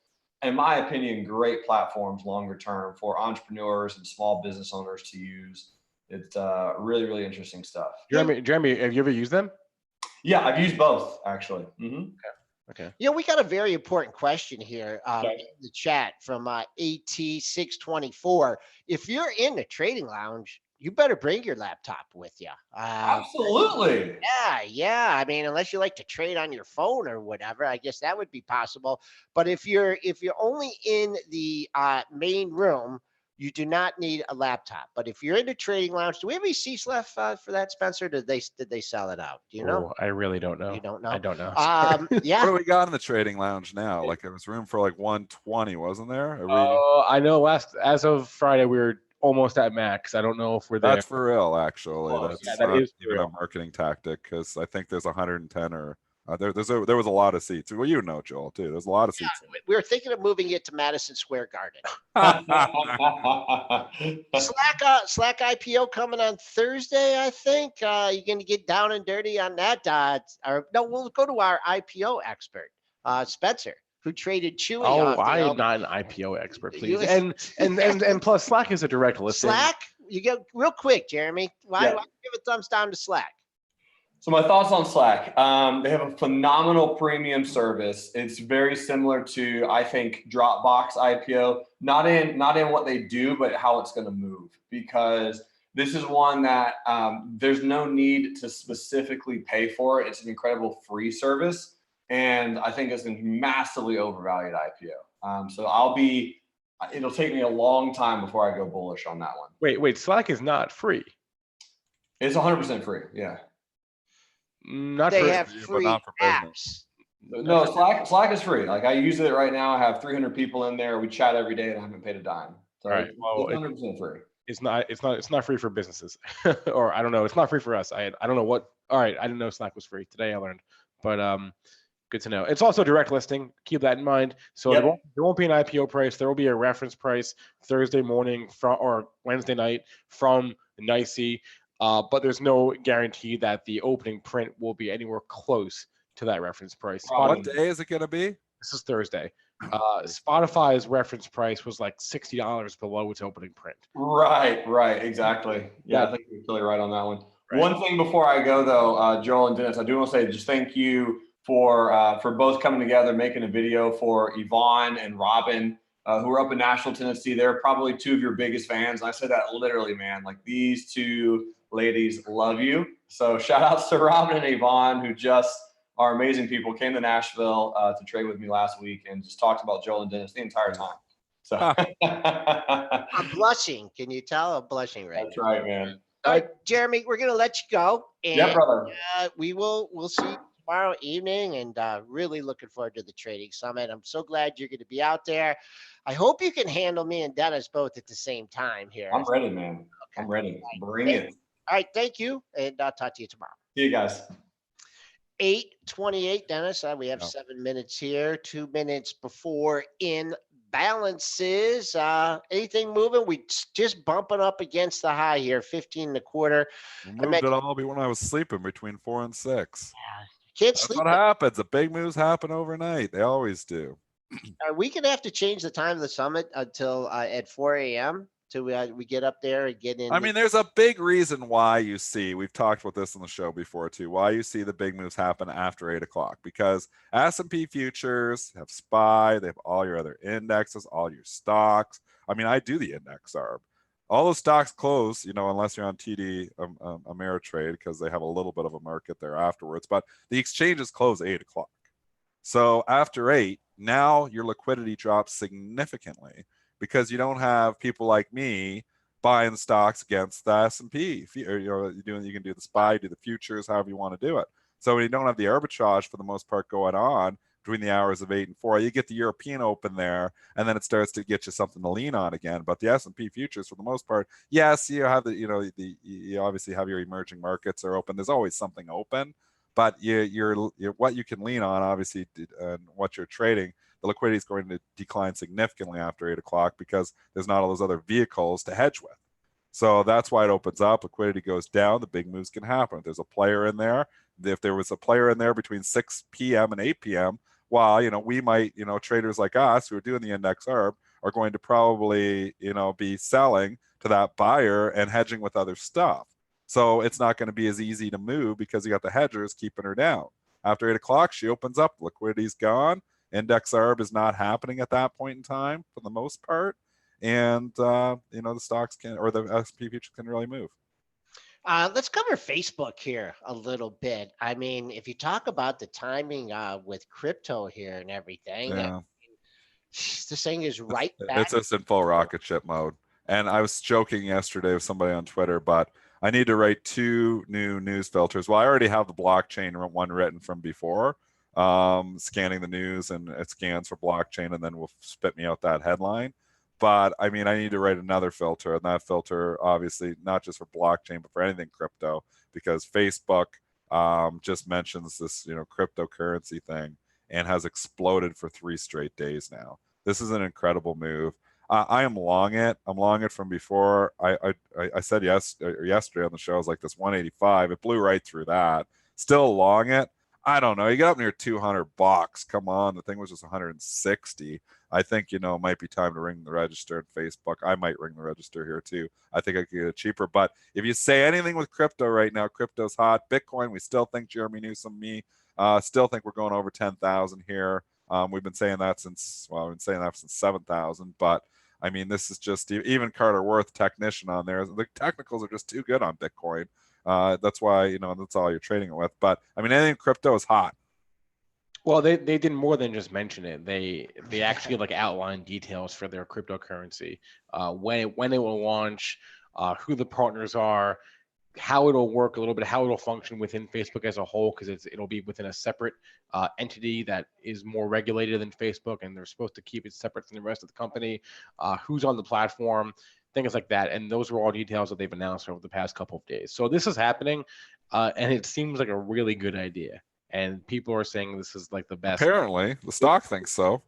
[SPEAKER 5] in my opinion, great platforms longer term for entrepreneurs and small business owners to use. It's really, really interesting stuff.
[SPEAKER 4] Jeremy, have you ever used them?
[SPEAKER 5] Yeah, I've used both, actually. Mm-hmm.
[SPEAKER 4] Okay. Okay.
[SPEAKER 2] We got a very important question here
[SPEAKER 5] Okay.
[SPEAKER 2] in the chat from AT624. If you're in the trading lounge, you better bring your laptop with you.
[SPEAKER 5] Absolutely.
[SPEAKER 2] Yeah. I mean, unless you like to trade on your phone or whatever, I guess that would be possible. But if you're only in the main room, you do not need a laptop. But if you're in the trading lounge, do we have any seats left for that, Spencer? Did they sell it out? Do you know?
[SPEAKER 4] I really don't know.
[SPEAKER 2] You don't know?
[SPEAKER 4] I don't know.
[SPEAKER 2] Yeah.
[SPEAKER 3] What do we got in the trading lounge now? Like, there was room for like 120, wasn't there?
[SPEAKER 4] I know as of Friday, we were almost at max. I don't know if we're there.
[SPEAKER 3] That's for real, actually.
[SPEAKER 5] Close.
[SPEAKER 3] That's
[SPEAKER 4] Yeah, that
[SPEAKER 3] not
[SPEAKER 4] is for
[SPEAKER 3] even a
[SPEAKER 4] real.
[SPEAKER 3] marketing tactic, because I think there's 110 or there was a lot of seats. Well, Joel, too. There's a lot of seats.
[SPEAKER 2] We were thinking of moving it to Madison Square Garden. Slack IPO coming on Thursday, I think. You're going to get down and dirty on that. We'll go to our IPO expert, Spencer, who traded Chewy.
[SPEAKER 4] I am not an IPO expert, please.
[SPEAKER 2] You-
[SPEAKER 4] And plus, Slack is a direct listing.
[SPEAKER 2] Slack, you get real quick, Jeremy. Why
[SPEAKER 5] Yeah.
[SPEAKER 2] give a thumbs down to Slack?
[SPEAKER 5] So my thoughts on Slack. They have a phenomenal premium service. It's very similar to, I think, Dropbox IPO. Not in what they do, but how it's going to move. Because this is one that there's no need to specifically pay for it. It's an incredible free service, and I think it's a massively overvalued IPO. So it'll take me a long time before I go bullish on that one.
[SPEAKER 4] Wait, Slack is not free.
[SPEAKER 5] It's 100% free. Yeah.
[SPEAKER 2] They have
[SPEAKER 3] but
[SPEAKER 2] free
[SPEAKER 3] not for business.
[SPEAKER 2] apps.
[SPEAKER 5] No, Slack is free. Like, I use it right now. I have 300 people in there. We chat every day, and I haven't paid a dime. So
[SPEAKER 4] All right. Well,
[SPEAKER 5] it's 100% free.
[SPEAKER 4] It's not free for businesses, or I don't know. It's not free for us. I don't know what. All right, I didn't know Slack was free. Today I learned, but good to know. It's also direct listing. Keep that in mind. So
[SPEAKER 5] Yep.
[SPEAKER 4] there won't be an IPO price. There will be a reference price Thursday morning or Wednesday night from NYSE. But there's no guarantee that the opening print will be anywhere close to that reference price.
[SPEAKER 3] What day is it going to be?
[SPEAKER 4] This is Thursday. Spotify's reference price was like $60 below its opening print.
[SPEAKER 5] Right, exactly. Yeah, I think you're totally right on that one.
[SPEAKER 4] Right.
[SPEAKER 5] One thing before I go, though, Joel and Dennis, I do want to say just thank you for both coming together, making a video for Yvonne and Robin, who are up in Nashville, Tennessee. They're probably two of your biggest fans. And I say that literally, man. Like, these two ladies love you. So shout outs to Robin and Yvonne, who just are amazing people, came to Nashville to trade with me last week and just talked about Joel and Dennis the entire time. So
[SPEAKER 2] I'm blushing. Can you tell? I'm blushing right
[SPEAKER 5] that's
[SPEAKER 2] now.
[SPEAKER 5] right, man.
[SPEAKER 2] All right, Jeremy, we're going to let you go. And
[SPEAKER 5] Yeah, brother.
[SPEAKER 2] we'll see you tomorrow evening, and really looking forward to the trading summit. I'm so glad you're going to be out there. I hope you can handle me and Dennis both at the same time here.
[SPEAKER 5] I'm ready, man.
[SPEAKER 2] Okay.
[SPEAKER 5] I'm ready. Bring it.
[SPEAKER 2] All right, thank you, and I'll talk to you tomorrow.
[SPEAKER 5] See you guys.
[SPEAKER 2] 8:28, Dennis. We have 7 minutes here, 2 minutes before imbalances. Anything moving? We just bumping up against the high here, 15.25.
[SPEAKER 3] We moved it all when I was sleeping between 4 and 6.
[SPEAKER 2] Can't
[SPEAKER 3] That's
[SPEAKER 2] sleep.
[SPEAKER 3] what happens. The big moves happen overnight. They always do.
[SPEAKER 2] Are we gonna have to change the time of the summit until at 4 a.m. till we get up there and get in?
[SPEAKER 3] I mean, there's a big reason why you see, we've talked about this on the show before too, why you see the big moves happen after 8 o'clock, because S&P futures have SPY, they have all your other indexes, all your stocks. I mean, I do the index ARB. All those stocks close, unless you're on TD Ameritrade, because they have a little bit of a market there afterwards, but the exchanges close 8 o'clock. So after 8, now your liquidity drops significantly, because you don't have people like me buying stocks against the S&P. You can do the SPY, do the futures, however you want to do it. So when you don't have the arbitrage for the most part going on between the hours of 8 and 4, you get the European Open there, and then it starts to get you something to lean on again. But the S&P futures, for the most part, yes, you have you obviously have your emerging markets are open. There's always something open, but you're what you can lean on, obviously, and what you're trading. The liquidity is going to decline significantly after 8 o'clock, because there's not all those other vehicles to hedge with. So that's why it opens up. Liquidity goes down. The big moves can happen. If there's a player in there, if there was a player in there between 6 p.m. and 8 p.m., well, we might, traders like us who are doing the index ARB are going to probably, be selling to that buyer and hedging with other stuff. So it's not going to be as easy to move, because you got the hedgers keeping her down. after 8 o'clock, she opens up, liquidity's gone. Index arb is not happening at that point in time for the most part. And, the stocks can, or the S&P futures can really move.
[SPEAKER 2] Let's cover Facebook here a little bit. I mean, if you talk about the timing with crypto here and everything,
[SPEAKER 3] Yeah.
[SPEAKER 2] this thing is right back.
[SPEAKER 3] It's just in full rocket ship mode. And I was joking yesterday with somebody on Twitter, but I need to write 2 new news filters. Well, I already have the blockchain one written from before, scanning the news, and it scans for blockchain and then will spit me out that headline. But I mean, I need to write another filter, and that filter, obviously, not just for blockchain, but for anything crypto, because Facebook just mentions this, cryptocurrency thing and has exploded for 3 straight days now. This is an incredible move. I am long it. I'm long it from before. I said yesterday on the show, I was like, this 185. It blew right through that. Still long it. I don't know. You get up near $200. Come on, the thing was just 160. I think it might be time to ring the register at Facebook. I might ring the register here too. I think I could get it cheaper. But if you say anything with crypto right now, crypto's hot. Bitcoin, we still think Jerremy Newsome, still think we're going over 10,000 here. We've been saying that since 7,000. But I mean, this is just, even Carter Worth, technician on there. The technicals are just too good on Bitcoin. That's why, that's all you're trading it with. But I mean, anything crypto is hot.
[SPEAKER 4] Well, they did more than just mention it. They actually outline details for their cryptocurrency, when it will launch, who the partners are, how it'll work a little bit, how it'll function within Facebook as a whole, because it'll be within a separate entity that is more regulated than Facebook, and they're supposed to keep it separate from the rest of the company, who's on the platform, things like that. And those were all details that they've announced over the past couple of days. So this is happening, and it seems like a really good idea. And people are saying this is the best.
[SPEAKER 3] Apparently, the stock thinks so.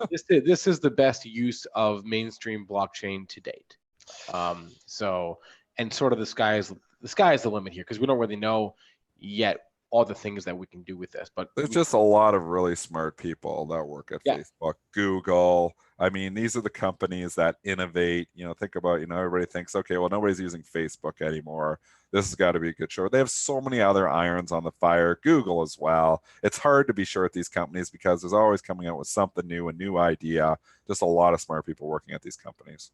[SPEAKER 4] This is the best use of mainstream blockchain to date. And sort of the sky is the limit here, because we don't really know yet all the things that we can do with this. But
[SPEAKER 3] there's just a lot of really smart people that work at Facebook, Google. I mean, these are the companies that innovate. Think about, everybody thinks, okay, well, nobody's using Facebook anymore. This has got to be a good show. They have so many other irons on the fire. Google as well. It's hard to be short these companies because there's always coming out with something new, a new idea. Just a lot of smart people working at these companies.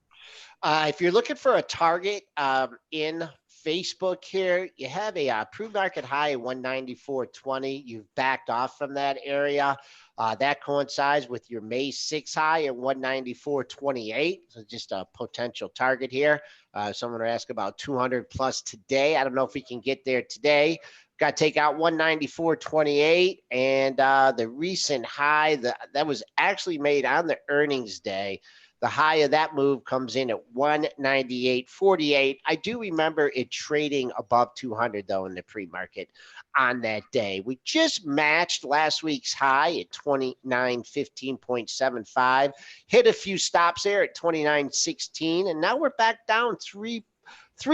[SPEAKER 2] If you're looking for a target in Facebook here, you have a pre-market high of 194.20. You've backed off from that area. That coincides with your May 6 high at 194.28. So just a potential target here. Someone will ask about 200 plus today. I don't know if we can get there today. Got to take out 194.28, and the recent high that was actually made on the earnings day. The high of that move comes in at 198.48. I do remember it trading above 200 though in the pre-market on that day. We just matched last week's high at 2915.75. Hit a few stops there at 2916, and now we're back down three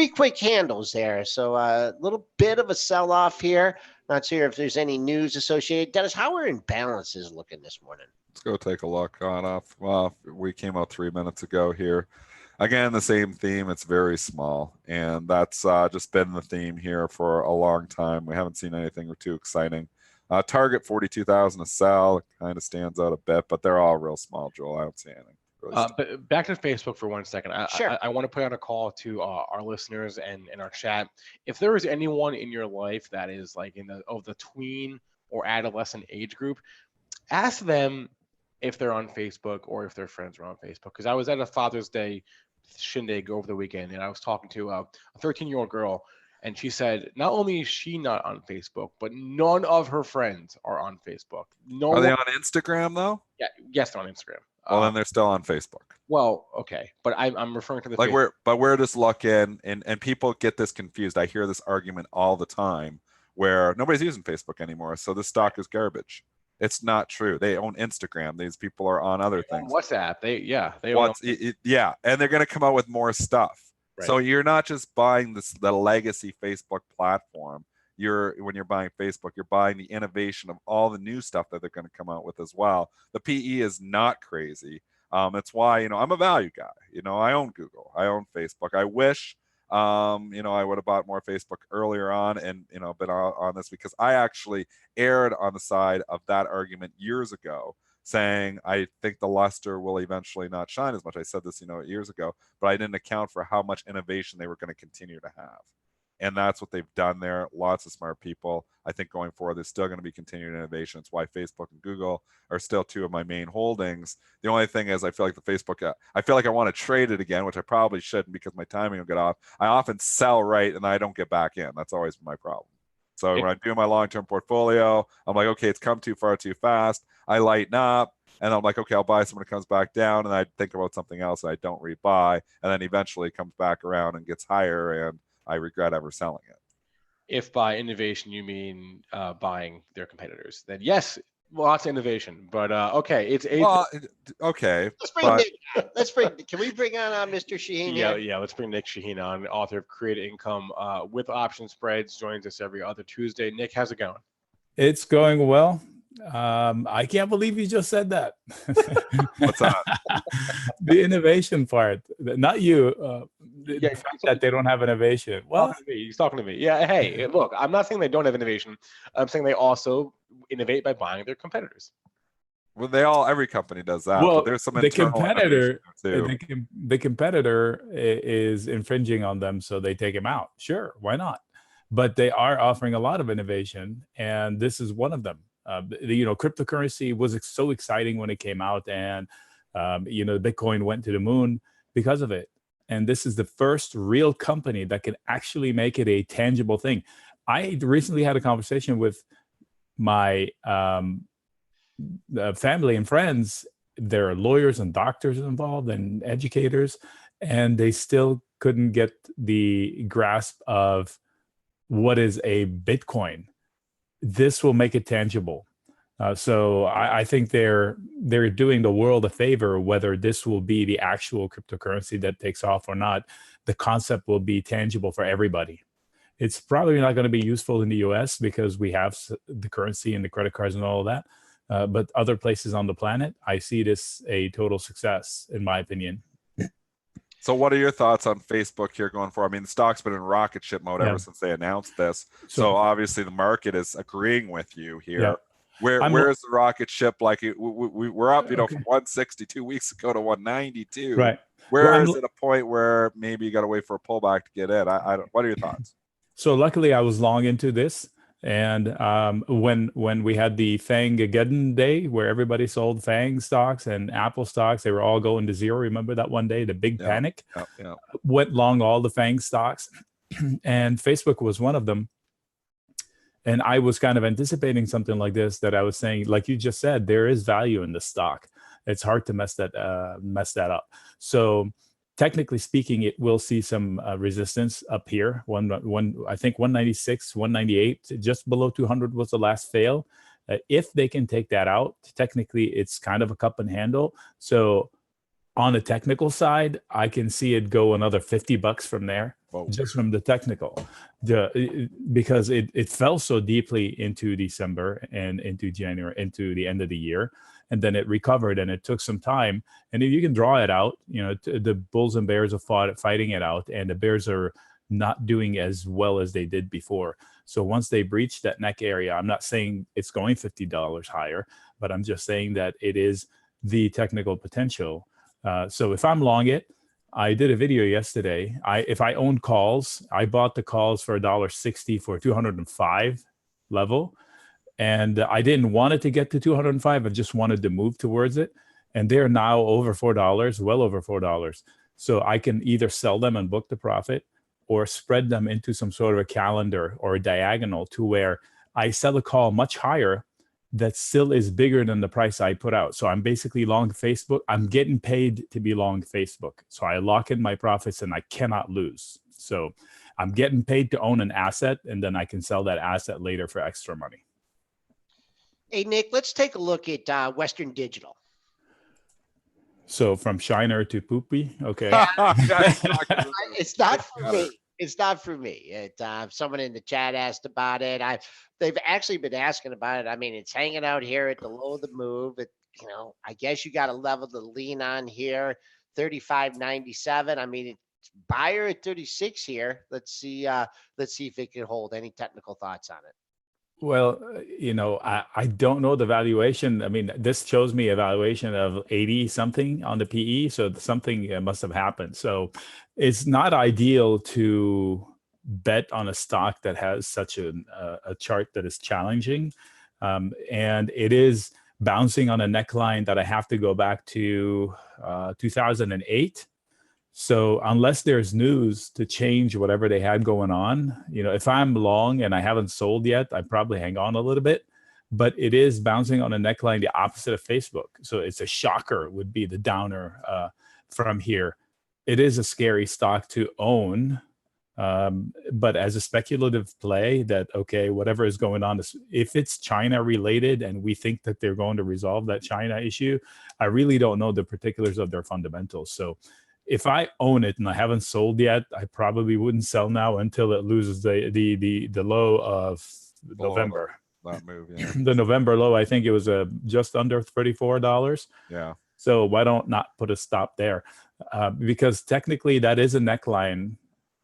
[SPEAKER 2] quick handles there. So a little bit of a sell-off here. Not sure if there's any news associated. Dennis, how are imbalances looking this morning?
[SPEAKER 3] Let's go take a look on off. Well, we came out 3 minutes ago here. Again, the same theme. It's very small, and that's just been the theme here for a long time. We haven't seen anything too exciting. Target 42,000 a sell. It kind of stands out a bit, but they're all real small, Joel. I don't see anything.
[SPEAKER 4] But back to Facebook for 1 second.
[SPEAKER 2] Sure.
[SPEAKER 4] I want to put out a call to our listeners and our chat. If there is anyone in your life that is in the tween or adolescent age group, ask them if they're on Facebook or if their friends are on Facebook. Because I was at a Father's Day shindig over the weekend, and I was talking to a 13-year-old girl, and she said not only is she not on Facebook, but none of her friends are on Facebook.
[SPEAKER 3] Are they on Instagram though?
[SPEAKER 4] Yeah, yes, they're on Instagram.
[SPEAKER 3] Well, then they're still on Facebook.
[SPEAKER 4] Well, okay, but I'm referring to the
[SPEAKER 3] we're just looking, and people get this confused. I hear this argument all the time where nobody's using Facebook anymore, so this stock is garbage. It's not true. They own Instagram. These people are on other things.
[SPEAKER 4] WhatsApp.
[SPEAKER 3] And they're going to come out with more stuff. Right. So you're not just buying the legacy Facebook platform. When you're buying Facebook, you're buying the innovation of all the new stuff that they're going to come out with as well. The PE is not crazy. It's why I'm a value guy. I own Google. I own Facebook. I wish I would have bought more Facebook earlier on and, been on this, because I actually erred on the side of that argument years ago, saying I think the luster will eventually not shine as much. I said this, years ago, but I didn't account for how much innovation they were going to continue to have. And that's what they've done there. Lots of smart people. I think going forward, there's still going to be continued innovation. It's why Facebook and Google are still two of my main holdings. The only thing is, I feel like I feel like I want to trade it again, which I probably shouldn't, because my timing will get off. I often sell right and I don't get back in. That's always my problem. So when I do my long-term portfolio, I'm like, okay, it's come too far too fast. I lighten up. And I'm like, okay, I'll buy some when it comes back down. And I think about something else and I don't rebuy. And then eventually it comes back around and gets higher. And I regret ever selling it.
[SPEAKER 4] If by innovation you mean buying their competitors, then yes, lots of innovation. But okay, it's
[SPEAKER 3] okay.
[SPEAKER 2] Can we bring on Mr. Shaheen?
[SPEAKER 4] Yeah. Let's bring Nick Shaheen on, author of Create Income with Option Spreads. Joins us every other Tuesday. Nick, how's it going?
[SPEAKER 6] It's going well. I can't believe you just said that.
[SPEAKER 3] What's that?
[SPEAKER 6] The innovation part, not you. The fact that they don't have innovation. Well,
[SPEAKER 4] he's talking to me. Yeah. Hey, look, I'm not saying they don't have innovation. I'm saying they also innovate by buying their competitors.
[SPEAKER 3] Well, every company does that.
[SPEAKER 6] Well,
[SPEAKER 3] but there's some
[SPEAKER 6] the competitor,
[SPEAKER 3] too.
[SPEAKER 6] The competitor is infringing on them, so they take him out. Sure, why not? But they are offering a lot of innovation, and this is one of them. Cryptocurrency was so exciting when it came out, and the Bitcoin went to the moon because of it. And this is the first real company that can actually make it a tangible thing. I recently had a conversation with my family and friends. There are lawyers and doctors involved and educators, and they still couldn't get the grasp of what is a Bitcoin. This will make it tangible. So I think they're doing the world a favor, whether this will be the actual cryptocurrency that takes off or not. The concept will be tangible for everybody. It's probably not going to be useful in the US because we have the currency and the credit cards and all of that. But other places on the planet, I see this a total success, in my opinion.
[SPEAKER 3] So what are your thoughts on Facebook here going forward? I mean, the stock's been in rocket ship mode ever since they announced this. So obviously the market is agreeing with you here. Yeah. Where is the rocket ship? Like we're up, from 160 2 weeks ago to 192.
[SPEAKER 6] Right.
[SPEAKER 3] Where is it a point where maybe you got to wait for a pullback to get in? What are your thoughts?
[SPEAKER 6] So luckily I was long into this. And when we had the FANG-ageddon day where everybody sold FANG stocks and Apple stocks, they were all going to zero. Remember that one day, the big panic?
[SPEAKER 3] Yeah.
[SPEAKER 6] Went long all the FANG stocks, and Facebook was one of them. And I was kind of anticipating something like this, that I was saying, like you just said, there is value in the stock. It's hard to mess that up. So technically speaking, it will see some resistance up here. I think 196, 198, just below 200 was the last fail. If they can take that out, technically it's kind of a cup and handle. So on the technical side, I can see it go another $50 from there. Whoa. Just from the technical, because it fell so deeply into December and into January, into the end of the year. And then it recovered, and it took some time. And if you can draw it out, the bulls and bears are fighting it out, and the bears are not doing as well as they did before. So once they breach that neck area, I'm not saying it's going $50 higher, but I'm just saying that it is the technical potential. So if I'm long it, I did a video yesterday. If I own calls, I bought the calls for $1.60 for 205 level. And I didn't want it to get to 205. I just wanted to move towards it. And they're now over $4, well over $4. So I can either sell them and book the profit, or spread them into some sort of a calendar or a diagonal to where I sell a call much higher that still is bigger than the price I put out. So I'm basically long Facebook. I'm getting paid to be long Facebook. So I lock in my profits and I cannot lose. So I'm getting paid to own an asset, and then I can sell that asset later for extra money.
[SPEAKER 2] Hey, Nick, let's take a look at Western Digital.
[SPEAKER 6] So from Shiner to Poopy. Okay.
[SPEAKER 2] It's not for me. It's not for me. Someone in the chat asked about it. They've actually been asking about it. I mean, it's hanging out here at the low of the move. I guess you got a level to lean on here, 35.97. I mean, buyer at 36 here. Let's see if it can hold. Any technical thoughts on it?
[SPEAKER 6] Well, I don't know the valuation. I mean, this shows me a valuation of 80 something on the PE. So something must have happened. So it's not ideal to bet on a stock that has such a chart that is challenging. And it is bouncing on a neckline that I have to go back to 2008. So unless there's news to change whatever they had going on, if I'm long and I haven't sold yet, I probably hang on a little bit. But it is bouncing on a neckline the opposite of Facebook. So it's a shocker would be the downer from here. It is a scary stock to own. But as a speculative play that, okay, whatever is going on, if it's China related and we think that they're going to resolve that China issue, I really don't know the particulars of their fundamentals. So if I own it and I haven't sold yet, I probably wouldn't sell now until it loses the low of November.
[SPEAKER 3] That move, yeah.
[SPEAKER 6] The November low, I think it was just under $34.
[SPEAKER 3] Yeah.
[SPEAKER 6] So why don't not put a stop there? Because technically that is a neckline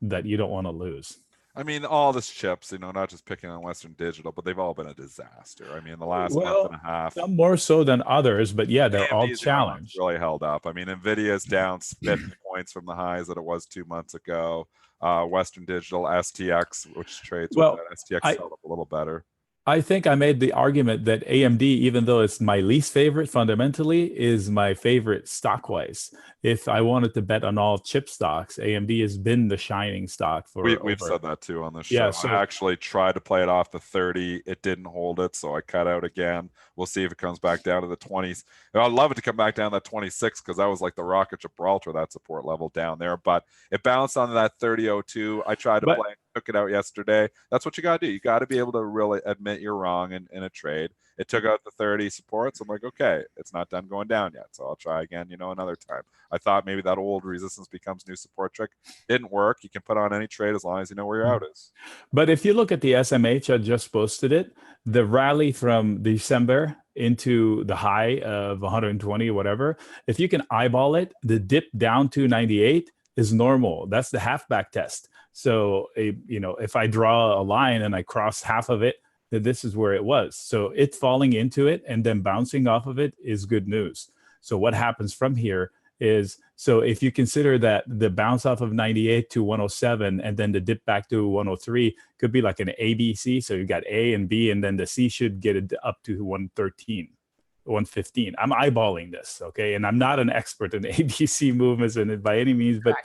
[SPEAKER 6] that you don't want to lose.
[SPEAKER 3] I mean, all this chips, not just picking on Western Digital, but they've all been a disaster. I mean, the last month and a half.
[SPEAKER 6] Some more so than others, but yeah, they're all challenged.
[SPEAKER 3] Really held up. I mean, Nvidia's down 50 points from the highs that it was 2 months ago. Western Digital, STX, which trades with that, STX held up a little better.
[SPEAKER 6] I think I made the argument that AMD, even though it's my least favorite fundamentally, is my favorite stock-wise. If I wanted to bet on all chip stocks, AMD has been the shining stock for.
[SPEAKER 3] We've said that too on the show.
[SPEAKER 6] Yeah, so,
[SPEAKER 3] I actually tried to play it off the 30. It didn't hold it, so I cut out again. We'll see if it comes back down to the 20s. I'd love it to come back down to that 26 because that was like the Rock of Gibraltar, that support level down there. But it bounced on that 30.02. I tried to play. Took it out yesterday. That's what you got to do. You got to be able to really admit you're wrong in a trade. It took out the 30 supports. I'm like, okay, it's not done going down yet. So I'll try again, another time. I thought maybe that old resistance becomes new support trick. Didn't work. You can put on any trade as long as you know where your out is.
[SPEAKER 6] But if you look at the SMH, I just posted it, the rally from December into the high of 120 or whatever, if you can eyeball it, the dip down to 98 is normal. That's the halfback test. So, if I draw a line and I cross half of it, then this is where it was. So it falling into it and then bouncing off of it is good news. So what happens from here is, so if you consider that the bounce off of 98 to 107 and then the dip back to 103 could be like an ABC. So you got A and B, and then the C should get it up to 113. 115. I'm eyeballing this, okay? And I'm not an expert in ABC movements and by any means, but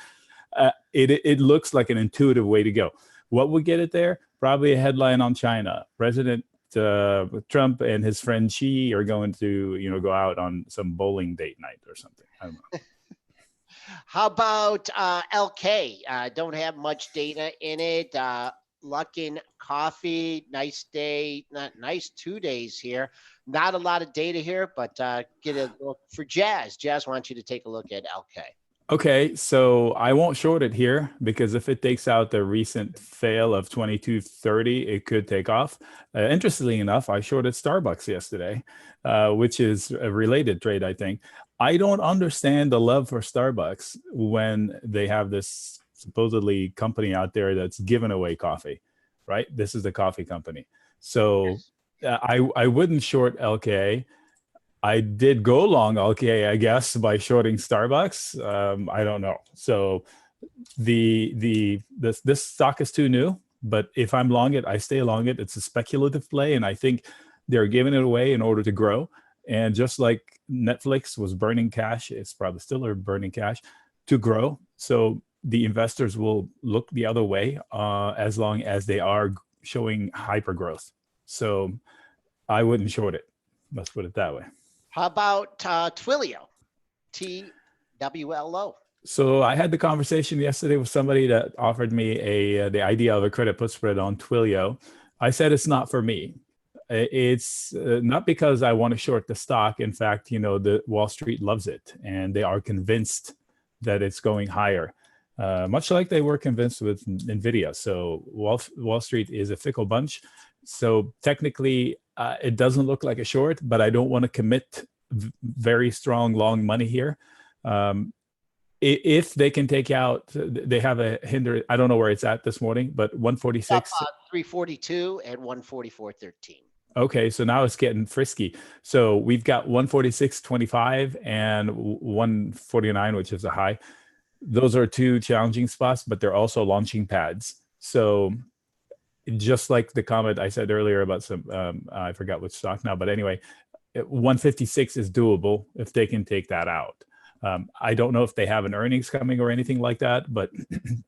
[SPEAKER 6] it looks like an intuitive way to go. What would get it there? Probably a headline on China. President Trump and his friend Xi are going to, go out on some bowling date night or something. I don't know.
[SPEAKER 2] How about LK? Don't have much data in it. Luckin Coffee, nice day, nice 2 days here. Not a lot of data here, but get a look for Jazz. Jazz wants you to take a look at LK.
[SPEAKER 6] Okay, so I won't short it here because if it takes out the recent fail of 22.30, it could take off. Interestingly enough, I shorted Starbucks yesterday, which is a related trade, I think. I don't understand the love for Starbucks when they have this supposedly company out there that's giving away coffee, right? This is the coffee company. So I wouldn't short LK. I did go long LK, I guess, by shorting Starbucks. I don't know. So this stock is too new, but if I'm long it, I stay long it. It's a speculative play, and I think they're giving it away in order to grow. And just like Netflix was burning cash, it's probably still burning cash to grow. So the investors will look the other way as long as they are showing hyper growth. So I wouldn't short it. Let's put it that way.
[SPEAKER 2] How about Twilio? TWLO.
[SPEAKER 6] So I had the conversation yesterday with somebody that offered me the idea of a credit put spread on Twilio. I said it's not for me. It's not because I want to short the stock. In fact, the Wall Street loves it, and they are convinced that it's going higher, much like they were convinced with NVIDIA. So Wall Street is a fickle bunch. So technically, it doesn't look like a short, but I don't want to commit very strong long money here. If they can take out, they have a hinder. I don't know where it's at this morning, but 146.
[SPEAKER 2] 342 and 144.13.
[SPEAKER 6] Okay, so now it's getting frisky. So we've got 146.25 and 149, which is a high. Those are two challenging spots, but they're also launching pads. So just like the comment I said earlier about some, I forgot which stock now, but anyway, 156 is doable if they can take that out. I don't know if they have an earnings coming or anything like that, but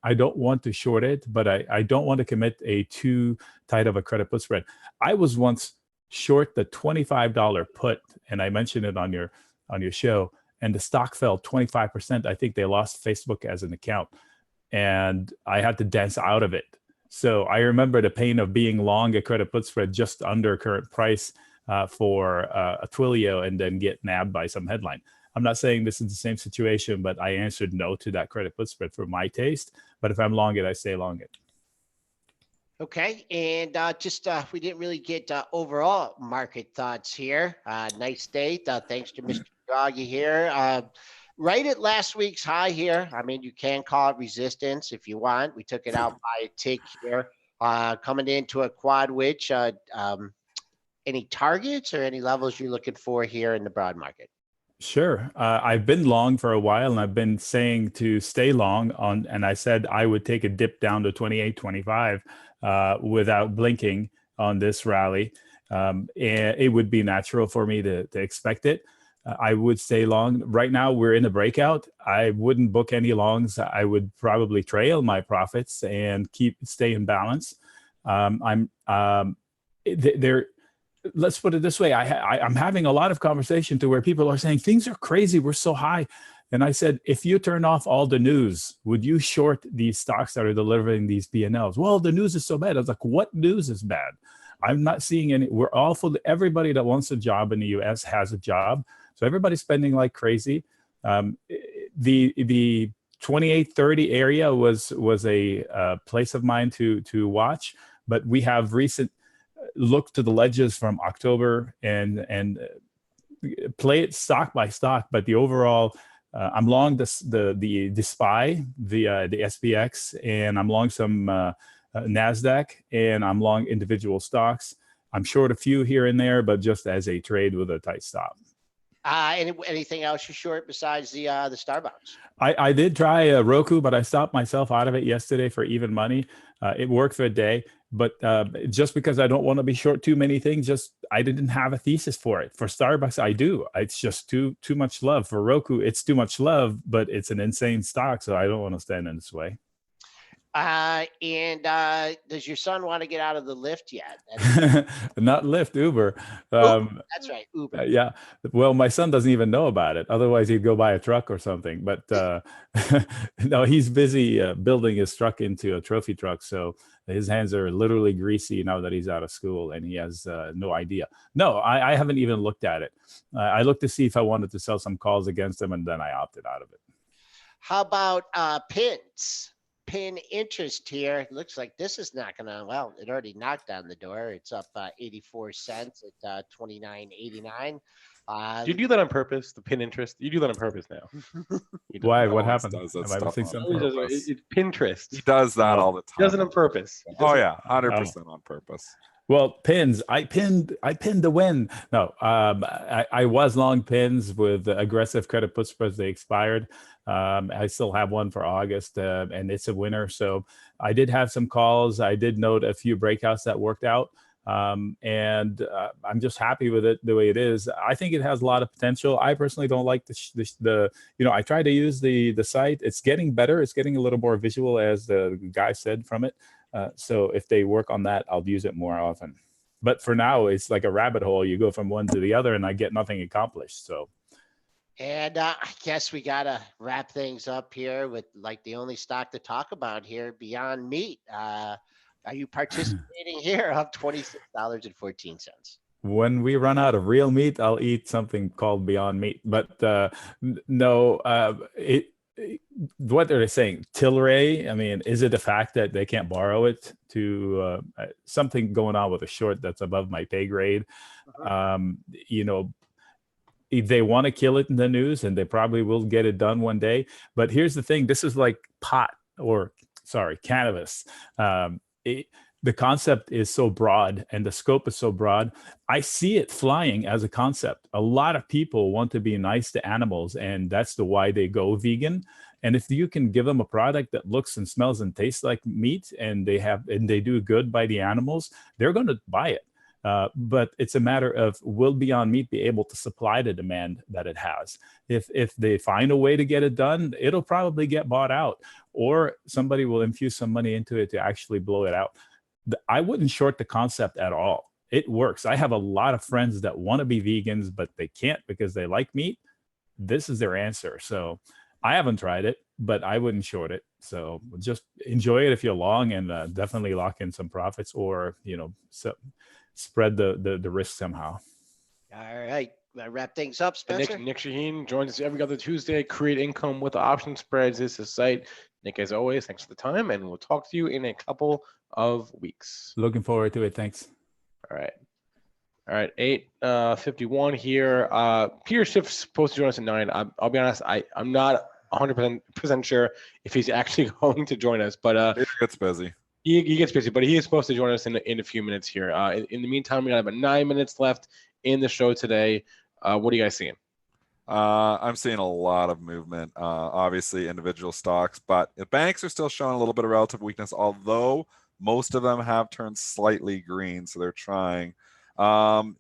[SPEAKER 6] I don't want to short it, but I don't want to commit a too tight of a credit put spread. I was once short the $25 put, and I mentioned it on your show, and the stock fell 25%. I think they lost Facebook as an account, and I had to dance out of it. So I remember the pain of being long a credit put spread just under current price for a Twilio and then get nabbed by some headline. I'm not saying this is the same situation, but I answered no to that credit put spread for my taste. But if I'm long it, I stay long it.
[SPEAKER 2] Okay, and we didn't really get overall market thoughts here. Nice day. Thanks to Mr. Draghi here. Right at last week's high here. I mean, you can call it resistance if you want. We took it out by a tick here. Coming into a quad witch. Any targets or any levels you're looking for here in the broad market?
[SPEAKER 6] Sure. I've been long for a while, and I've been saying to stay long on, and I said I would take a dip down to 28.25 without blinking on this rally. And it would be natural for me to expect it. I would stay long. Right now, we're in a breakout. I wouldn't book any longs. I would probably trail my profits and stay in balance. Let's put it this way. I'm having a lot of conversation to where people are saying things are crazy. We're so high. And I said, if you turn off all the news, would you short these stocks that are delivering these P&Ls? Well, the news is so bad. I was like, what news is bad? I'm not seeing any. We're all full. Everybody that wants a job in the U.S. has a job. So everybody's spending like crazy. The 28-30 area was a place of mine to watch. But we have recent look to the ledges from October and play it stock by stock. But the overall, I'm long the SPY, the SPX, and I'm long some NASDAQ, and I'm long individual stocks. I'm short a few here and there, but just as a trade with a tight stop.
[SPEAKER 2] Anything else you're short besides the Starbucks?
[SPEAKER 6] I did try Roku, but I stopped myself out of it yesterday for even money. It worked for a day, but just because I don't want to be short too many things, I didn't have a thesis for it. For Starbucks, I do. It's just too much love. For Roku, it's too much love, but it's an insane stock, so I don't want to stand in its way.
[SPEAKER 2] And does your son want to get out of the Lyft yet?
[SPEAKER 6] Not Lyft, Uber.
[SPEAKER 2] That's right, Uber.
[SPEAKER 6] Yeah. Well, my son doesn't even know about it. Otherwise, he'd go buy a truck or something. But no, he's busy building his truck into a trophy truck. So his hands are literally greasy now that he's out of school, and he has no idea. No, I haven't even looked at it. I looked to see if I wanted to sell some calls against him, and then I opted out of it.
[SPEAKER 2] How about pins? Pin interest here. Looks like this is not gonna, well, it already knocked on the door. It's up 84 cents at 29.89.
[SPEAKER 4] Do you do that on purpose? The pin interest? You do that on purpose now.
[SPEAKER 6] Why? What happened?
[SPEAKER 3] Does that
[SPEAKER 6] Am I
[SPEAKER 3] stuff
[SPEAKER 6] missing
[SPEAKER 3] on
[SPEAKER 6] something?
[SPEAKER 3] purpose.
[SPEAKER 4] It's Pinterest.
[SPEAKER 3] He does that all the time.
[SPEAKER 4] He does it on purpose.
[SPEAKER 3] Oh yeah, 100% on purpose.
[SPEAKER 6] Well, pins. I pinned the win. No, I was long pins with aggressive credit put spreads. They expired. I still have one for August, and it's a winner. So I did have some calls. I did note a few breakouts that worked out, and I'm just happy with it the way it is. I think it has a lot of potential. I personally don't like the I try to use the site. It's getting better. It's getting a little more visual, as the guy said from it. So if they work on that, I'll use it more often. But for now, it's like a rabbit hole. You go from one to the other, and I get nothing accomplished. So.
[SPEAKER 2] And I guess we got to wrap things up here with like the only stock to talk about here, Beyond Meat. Are you participating here? Up $26.14.
[SPEAKER 6] When we run out of real meat, I'll eat something called Beyond Meat. But no, what are they saying? Tilray? I mean, is it a fact that they can't borrow it to something going on with a short that's above my pay grade? they want to kill it in the news, and they probably will get it done one day. But here's the thing: this is like cannabis. The concept is so broad and the scope is so broad. I see it flying as a concept. A lot of people want to be nice to animals, and that's the why they go vegan. And if you can give them a product that looks and smells and tastes like meat, and they do good by the animals, they're going to buy it. But it's a matter of, will Beyond Meat be able to supply the demand that it has? If they find a way to get it done, it'll probably get bought out, or somebody will infuse some money into it to actually blow it out. I wouldn't short the concept at all. It works. I have a lot of friends that want to be vegans, but they can't because they like meat. This is their answer. So I haven't tried it, but I wouldn't short it. So just enjoy it if you're long, and definitely lock in some profits, or, spread the risk somehow.
[SPEAKER 2] All right. Wrap things up, Spencer.
[SPEAKER 4] Nick Shaheen joins us every other Tuesday. Create income with option spreads is his site. Nick, as always, thanks for the time, and we'll talk to you in a couple of weeks.
[SPEAKER 6] Looking forward to it. Thanks.
[SPEAKER 4] All right. 8:51 here. Peter Schiff's supposed to join us at 9. I'll be honest, I'm not 100% sure if he's actually going to join us, but
[SPEAKER 3] He gets busy.
[SPEAKER 4] He gets busy, but he is supposed to join us in a few minutes here. In the meantime, we got about 9 minutes left in the show today. What are you guys seeing?
[SPEAKER 3] I'm seeing a lot of movement, obviously individual stocks, but the banks are still showing a little bit of relative weakness, although most of them have turned slightly green, so they're trying.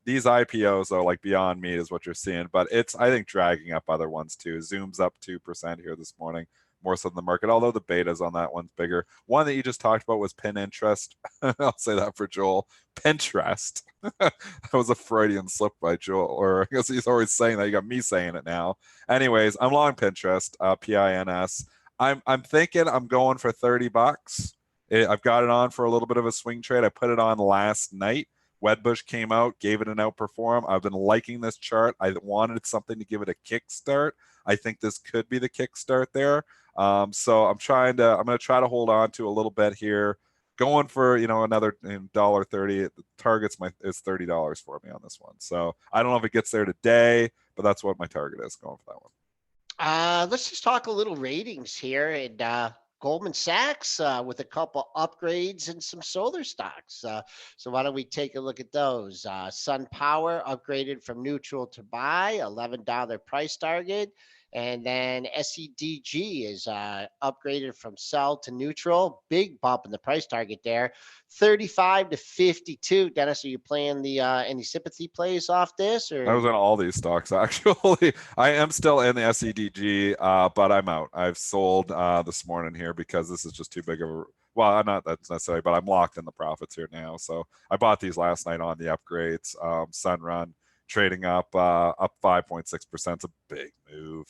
[SPEAKER 3] These IPOs, though, like Beyond Meat is what you're seeing, but it's, I think, dragging up other ones too. Zoom's up 2% here this morning, more so than the market, although the betas on that one's bigger. One that you just talked about was Pinterest. I'll say that for Joel. Pinterest. That was a Freudian slip by Joel, or I guess he's always saying that. You got me saying it now. Anyways, I'm long Pinterest, PINS. I'm thinking I'm going for $30. I've got it on for a little bit of a swing trade. I put it on last night. Wedbush came out, gave it an outperform. I've been liking this chart. I wanted something to give it a kickstart. I think this could be the kickstart there. So I'm going to try to hold on to a little bit here. Going for, another $1.30. The target's is $30 for me on this one. So I don't know if it gets there today, but that's what my target is, going for that one.
[SPEAKER 2] Let's just talk a little ratings here, and Goldman Sachs with a couple upgrades and some solar stocks. So why don't we take a look at those? Sun Power upgraded from neutral to buy, $11 price target. And then SEDG is upgraded from sell to neutral. Big bump in the price target there, 35 to 52. Dennis, are you playing the any sympathy plays off this? Or
[SPEAKER 3] I was in all these stocks, actually. I am still in the SEDG, but I'm out. I've sold this morning here because this is just too big of a, well, not that's necessarily, but I'm locked in the profits here now. So I bought these last night on the upgrades. Sunrun trading up 5.6%. It's a big move.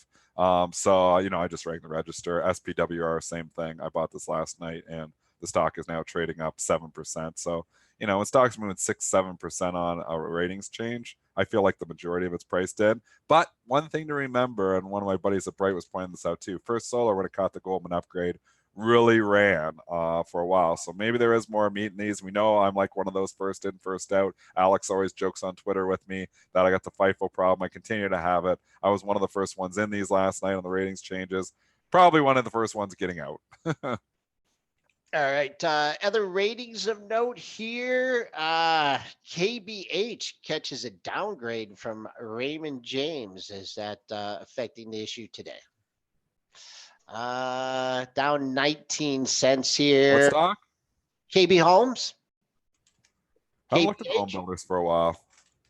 [SPEAKER 3] So I just rang the register. SPWR, same thing. I bought this last night, and the stock is now trading up 7%. So when stocks moving 6-7% on a ratings change, I feel like the majority of it's priced in. But one thing to remember, and one of my buddies at Bright was pointing this out too, First Solar, when it caught the Goldman upgrade, really ran for a while. So maybe there is more meat in these. We know I'm like one of those first in, first out. Alex always jokes on Twitter with me that I got the FIFO problem. I continue to have it. I was one of the first ones in these last night on the ratings changes. Probably one of the first ones getting out.
[SPEAKER 2] All right. Other ratings of note here. KBH catches a downgrade from Raymond James. Is that affecting the issue today? Down 19 cents here.
[SPEAKER 3] What stock?
[SPEAKER 2] KB Homes.
[SPEAKER 3] I haven't looked at home builders for a while.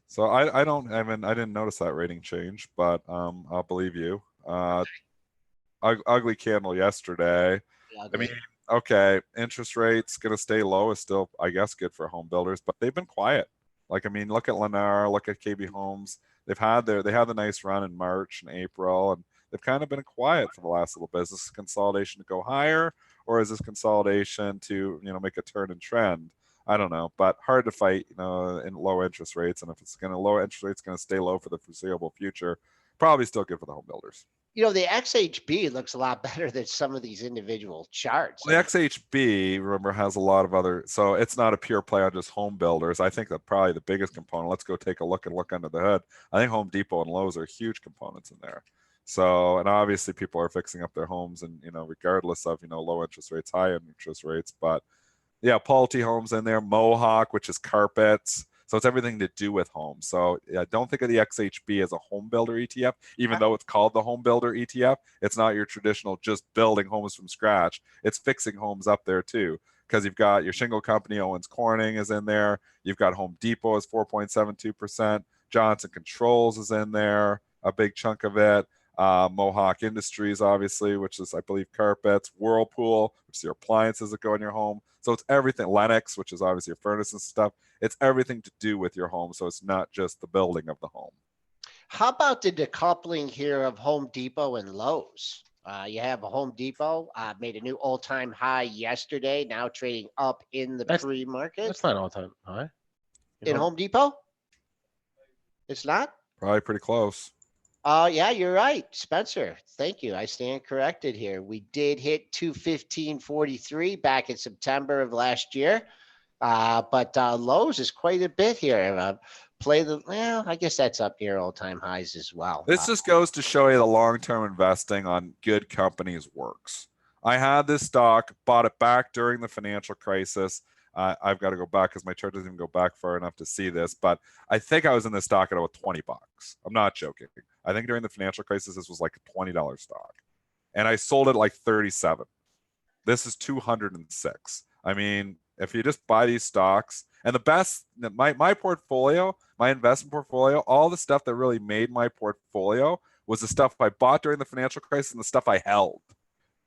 [SPEAKER 3] So I didn't notice that rating change, but I'll believe you. Ugly candle yesterday. I mean, okay, interest rates going to stay low is still, I guess, good for home builders, but they've been quiet. Look at Lennar, look at KB Homes. They had the nice run in March and April, and they've kind of been quiet for the last little bit. Is this consolidation to go higher, or is this consolidation to make a turn in trend? I don't know, but hard to fight in low interest rates. And if it's going to low interest rates, going to stay low for the foreseeable future, probably still good for the home builders.
[SPEAKER 2] You know, the XHB looks a lot better than some of these individual charts.
[SPEAKER 3] Well, the XHB, remember, has a lot of other, so it's not a pure play on just home builders. I think that probably the biggest component, let's go take a look under the hood. I think Home Depot and Lowe's are huge components in there. So, and obviously people are fixing up their homes and, regardless of, low interest rates, high interest rates, but yeah, Pulte Homes in there, Mohawk, which is carpets. So it's everything to do with homes. So yeah, don't think of the XHB as a home builder ETF, even though it's called the home builder ETF. It's not your traditional just building homes from scratch. It's fixing homes up there too, because you've got your shingle company, Owens Corning is in there. You've got Home Depot is 4.72%. Johnson Controls is in there, a big chunk of it. Mohawk Industries, obviously, which is, I believe, carpets. Whirlpool, which is your appliances that go in your home. So it's everything. Lennox, which is obviously your furnace and stuff. It's everything to do with your home. So it's not just the building of the home.
[SPEAKER 2] How about the decoupling here of Home Depot and Lowe's? You have a Home Depot made a new all-time high yesterday, now trading up in the pre-market.
[SPEAKER 4] That's not all-time high.
[SPEAKER 2] In Home Depot? It's not?
[SPEAKER 3] Probably pretty close.
[SPEAKER 2] Yeah, you're right, Spencer. Thank you. I stand corrected here. We did hit 215.43 back in September of last year, but Lowe's is quite a bit here. I guess that's up near all-time highs as well.
[SPEAKER 3] This just goes to show you the long-term investing on good companies works. I had this stock, bought it back during the financial crisis. I've got to go back because my chart doesn't even go back far enough to see this, but I think I was in this stock at about $20. I'm not joking. I think during the financial crisis, this was like a $20 stock. And I sold it like 37. This is 206. I mean, if you just buy these stocks, and the best, my portfolio, my investment portfolio, all the stuff that really made my portfolio was the stuff I bought during the financial crisis and the stuff I held.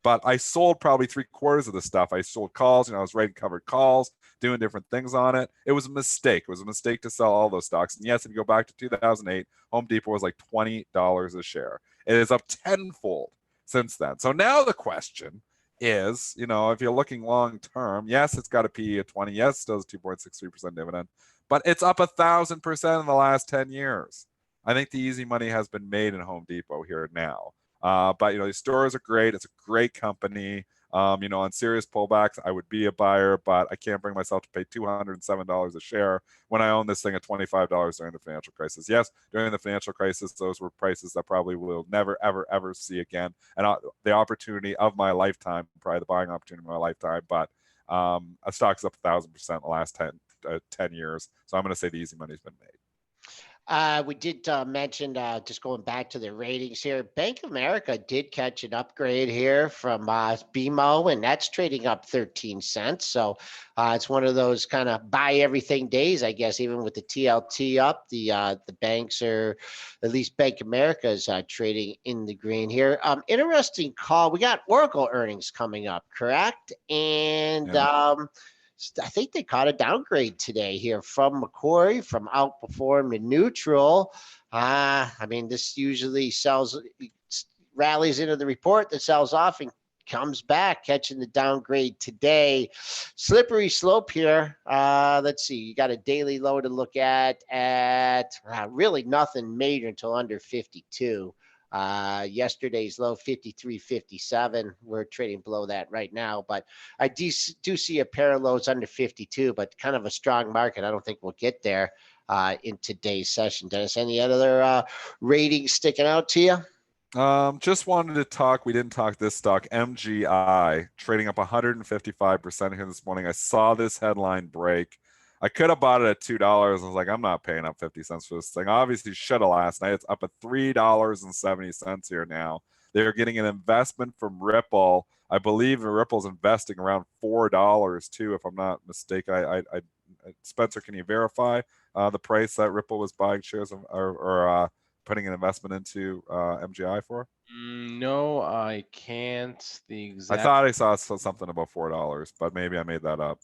[SPEAKER 3] But I sold probably 3/4 of the stuff. I sold calls, I was writing covered calls, doing different things on it. It was a mistake. It was a mistake to sell all those stocks. And yes, if you go back to 2008, Home Depot was like $20 a share. It is up tenfold since then. So now the question is, if you're looking long term, yes, it's got a PE of 20. Yes, it still has 2.63% dividend, but it's up 1,000% in the last 10 years. I think the easy money has been made in Home Depot here now. But these stores are great. It's a great company. On serious pullbacks, I would be a buyer, but I can't bring myself to pay $207 a share when I own this thing at $25 during the financial crisis. Yes, during the financial crisis, those were prices that probably will never, ever, ever see again. And the opportunity of my lifetime, probably the buying opportunity of my lifetime, but a stock's up 1,000% in the last 10 years. So I'm going to say the easy money's been made.
[SPEAKER 2] We did mention, just going back to the ratings here, Bank of America did catch an upgrade here from BMO, and that's trading up 13 cents. So it's one of those kind of buy everything days, I guess, even with the TLT up, the banks are, at least Bank of America is trading in the green here. Interesting call. We got Oracle earnings coming up, correct? And I think they caught a downgrade today here from Macquarie, from outperform to neutral. This usually rallies into the report that sells off and comes back, catching the downgrade today. Slippery slope here. Let's see. You got a daily low to look at really nothing major until under 52. Yesterday's low 53.57. We're trading below that right now, but I do see a pair of lows under 52, but kind of a strong market. I don't think we'll get there in today's session. Dennis, any other ratings sticking out to you?
[SPEAKER 3] Just wanted to talk. We didn't talk this stock, MGI, trading up 155% here this morning. I saw this headline break. I could have bought it at $2. I was like, I'm not paying up 50 cents for this thing. Obviously, should have last night. It's up at $3.70 here now. They're getting an investment from Ripple. I believe Ripple's investing around $4 too, if I'm not mistaken. Spencer, can you verify the price that Ripple was buying shares of, or putting an investment into MGI for?
[SPEAKER 4] No, I can't. The exact.
[SPEAKER 3] I thought I saw something about $4, but maybe I made that up.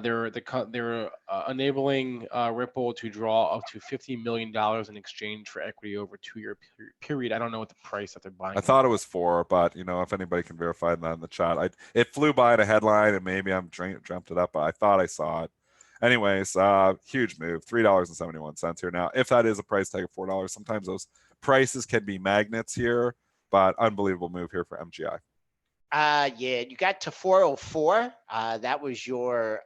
[SPEAKER 4] They're enabling Ripple to draw up to $50 million in exchange for equity over a 2-year period. I don't know what the price that they're buying.
[SPEAKER 3] I thought it was 4, but if anybody can verify that in the chat, it flew by the headline and maybe I'm dreamt it up, but I thought I saw it. Anyways, huge move, $3.71 here now. If that is a price tag of $4, sometimes those prices can be magnets here. but unbelievable move here for MGI.
[SPEAKER 2] Yeah, you got to 404. That was your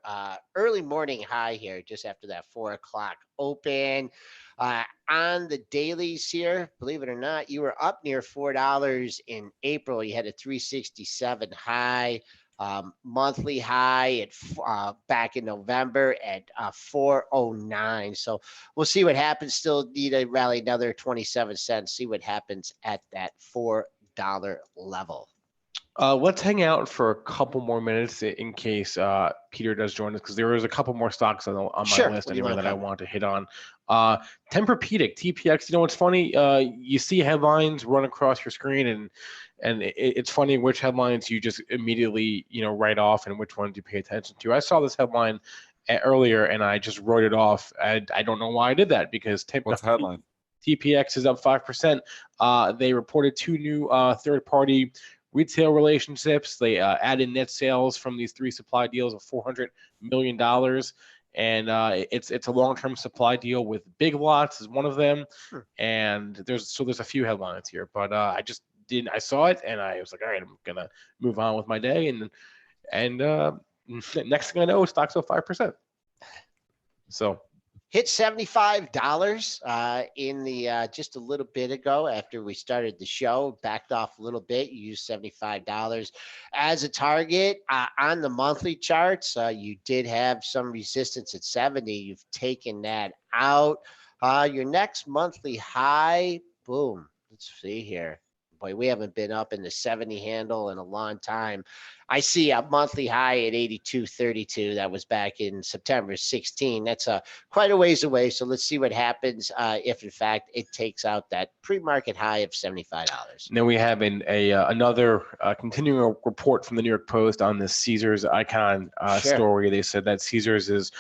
[SPEAKER 2] early morning high here, just after that 4 o'clock open. On the dailies here, believe it or not, you were up near $4 in April. You had a 367 high. Monthly high at back in November at 409. So we'll see what happens. Still need to rally another 27 cents. See what happens at that $4 level.
[SPEAKER 4] Let's hang out for a couple more minutes in case Peter does join us, because there is a couple more stocks on my list anyway that I want to hit on. Tempur-Pedic, TPX. You know what's funny? You see headlines run across your screen, and it's funny which headlines you just immediately write off and which ones you pay attention to. I saw this headline earlier and I just wrote it off. I don't know why I did that, because
[SPEAKER 3] What's the headline?
[SPEAKER 4] TPX is up 5%. They reported 2 new third-party retail relationships. They added net sales from these 3 supply deals of $400 million. And it's a long-term supply deal with Big Lots is one of them. And there's a few headlines here, but I saw it and I was like, all right, I'm going to move on with my day. And next thing I know, stock's up 5%. So
[SPEAKER 2] hit $75 in the just a little bit ago after we started the show. Backed off a little bit. You used $75 as a target on the monthly charts. You did have some resistance at 70. You've taken that out. Your next monthly high, boom. Let's see here. Boy, we haven't been up in the 70 handle in a long time. I see a monthly high at 82.32. That was back in September 16. That's quite a ways away. So let's see what happens if, in fact, it takes out that pre-market high of $75.
[SPEAKER 4] Then we have another continuing report from the New York Post on this Caesars Icon story. They said that Caesars is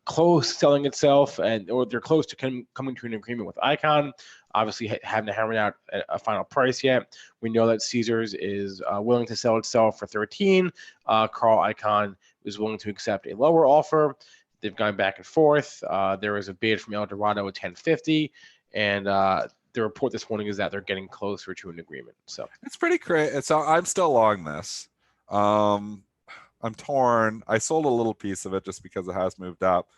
[SPEAKER 4] close to selling itself, or they're close to coming to an agreement with Icon. Obviously, haven't hammered out a final price yet. We know that Caesars is willing to sell itself for 13. Carl Icahn is willing to accept a lower offer. They've gone back and forth. There is a bid from El Dorado at 10.50, and the report this morning is that they're getting closer to an agreement. So
[SPEAKER 3] it's pretty crazy. So I'm still long this. I'm torn. I sold a little piece of it just because it has moved up.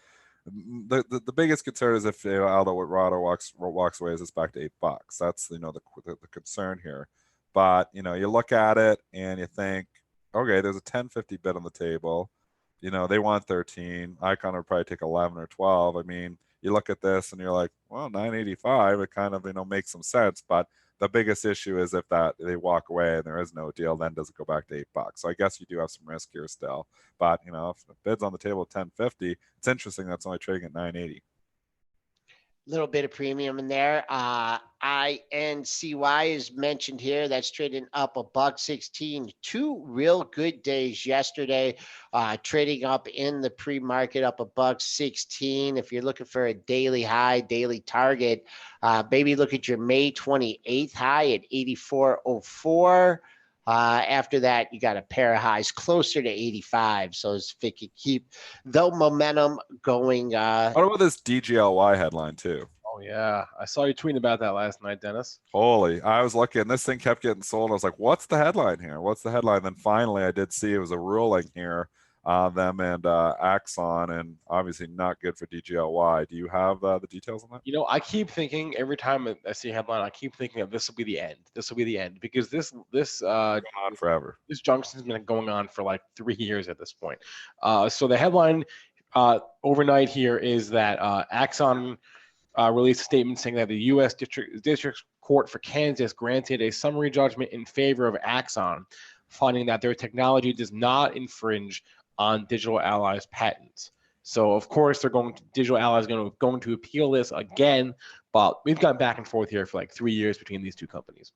[SPEAKER 3] The biggest concern is if Aldo Dorado walks away, is it's back to $8. That's the concern here. But you look at it and you think, okay, there's a 10.50 bid on the table. They want 13. Icon would probably take 11 or 12. I mean, you look at this and you're like, well, 9.85. It kind of makes some sense. But the biggest issue is if they walk away and there is no deal, then does it go back to $8? So I guess you do have some risk here still. But if the bid's on the table at 10.50, it's interesting that's only trading at 9.80.
[SPEAKER 2] Little bit of premium in there. INCY is mentioned here. That's trading up $1.16. 2 real good days yesterday. Trading up in the pre-market up $1.16. If you're looking for a daily high, daily target, maybe look at your May 28th high at 84.04. After that, you got a pair of highs closer to 85. So if it could keep the momentum going.
[SPEAKER 3] What about this DGLY headline too?
[SPEAKER 4] Oh yeah, I saw you tweeting about that last night, Dennis.
[SPEAKER 3] Holy, I was looking. This thing kept getting sold. I was like, "What's the headline here? What's the headline?" Then finally, I did see it was a ruling here on them and Axon, and obviously not good for DGLY. Do you have the details on that?
[SPEAKER 4] I keep thinking every time I see a headline, I keep thinking of this will be the end. This will be the end, because this
[SPEAKER 3] going on forever.
[SPEAKER 4] This junction's been going on for like 3 years at this point. So the headline overnight here is that Axon released a statement saying that the U.S. District Court for Kansas granted a summary judgment in favor of Axon, finding that their technology does not infringe on Digital Ally's patents. So of course Digital Ally is going to appeal this again, but we've gone back and forth here for like 3 years between these two companies.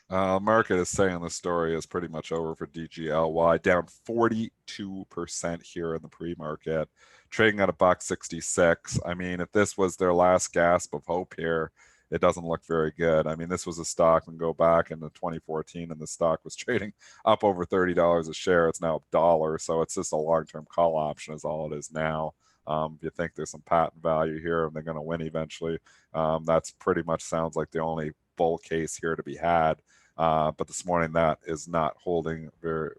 [SPEAKER 3] Market is saying the story is pretty much over for DGLY, down 42% here in the pre-market, trading at $1.66. I mean, if this was their last gasp of hope here, it doesn't look very good. I mean, this was a stock, and go back into 2014, and the stock was trading up over $30 a share. It's now $1, so it's just a long-term call option is all it is now. If you think there's some patent value here and they're going to win eventually, that's pretty much sounds like the only bull case here to be had. But this morning that is not holding very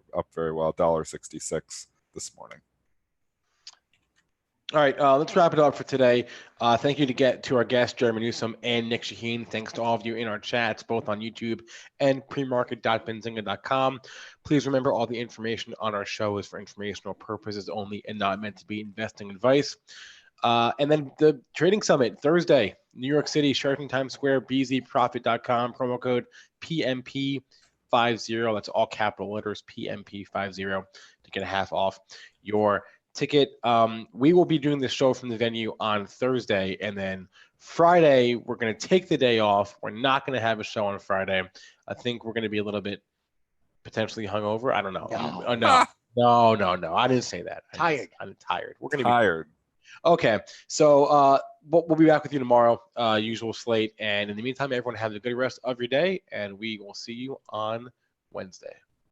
[SPEAKER 3] well. $1.66 this morning.
[SPEAKER 4] All right, let's wrap it up for today. Thank you to our guests, Jerremy Newsome and Nick Shaheen. Thanks to all of you in our chats, both on YouTube and premarket.benzinga.com. Please remember all the information on our show is for informational purposes only and not meant to be investing advice. And then the Trading Summit, Thursday, New York City, Sheraton Times Square, bzprofit.com, promo code PMP50. That's all capital letters, PMP50, to get a half off your ticket. We will be doing this show from the venue on Thursday, and then Friday we're going to take the day off. We're not going to have a show on Friday. I think we're going to be a little bit potentially hungover. I don't know. No. I didn't say that. I'm tired. We're going to be
[SPEAKER 3] Tired.
[SPEAKER 4] Okay, so we'll be back with you tomorrow, usual slate. And in the meantime, everyone have a good rest of your day, and we will see you on Wednesday.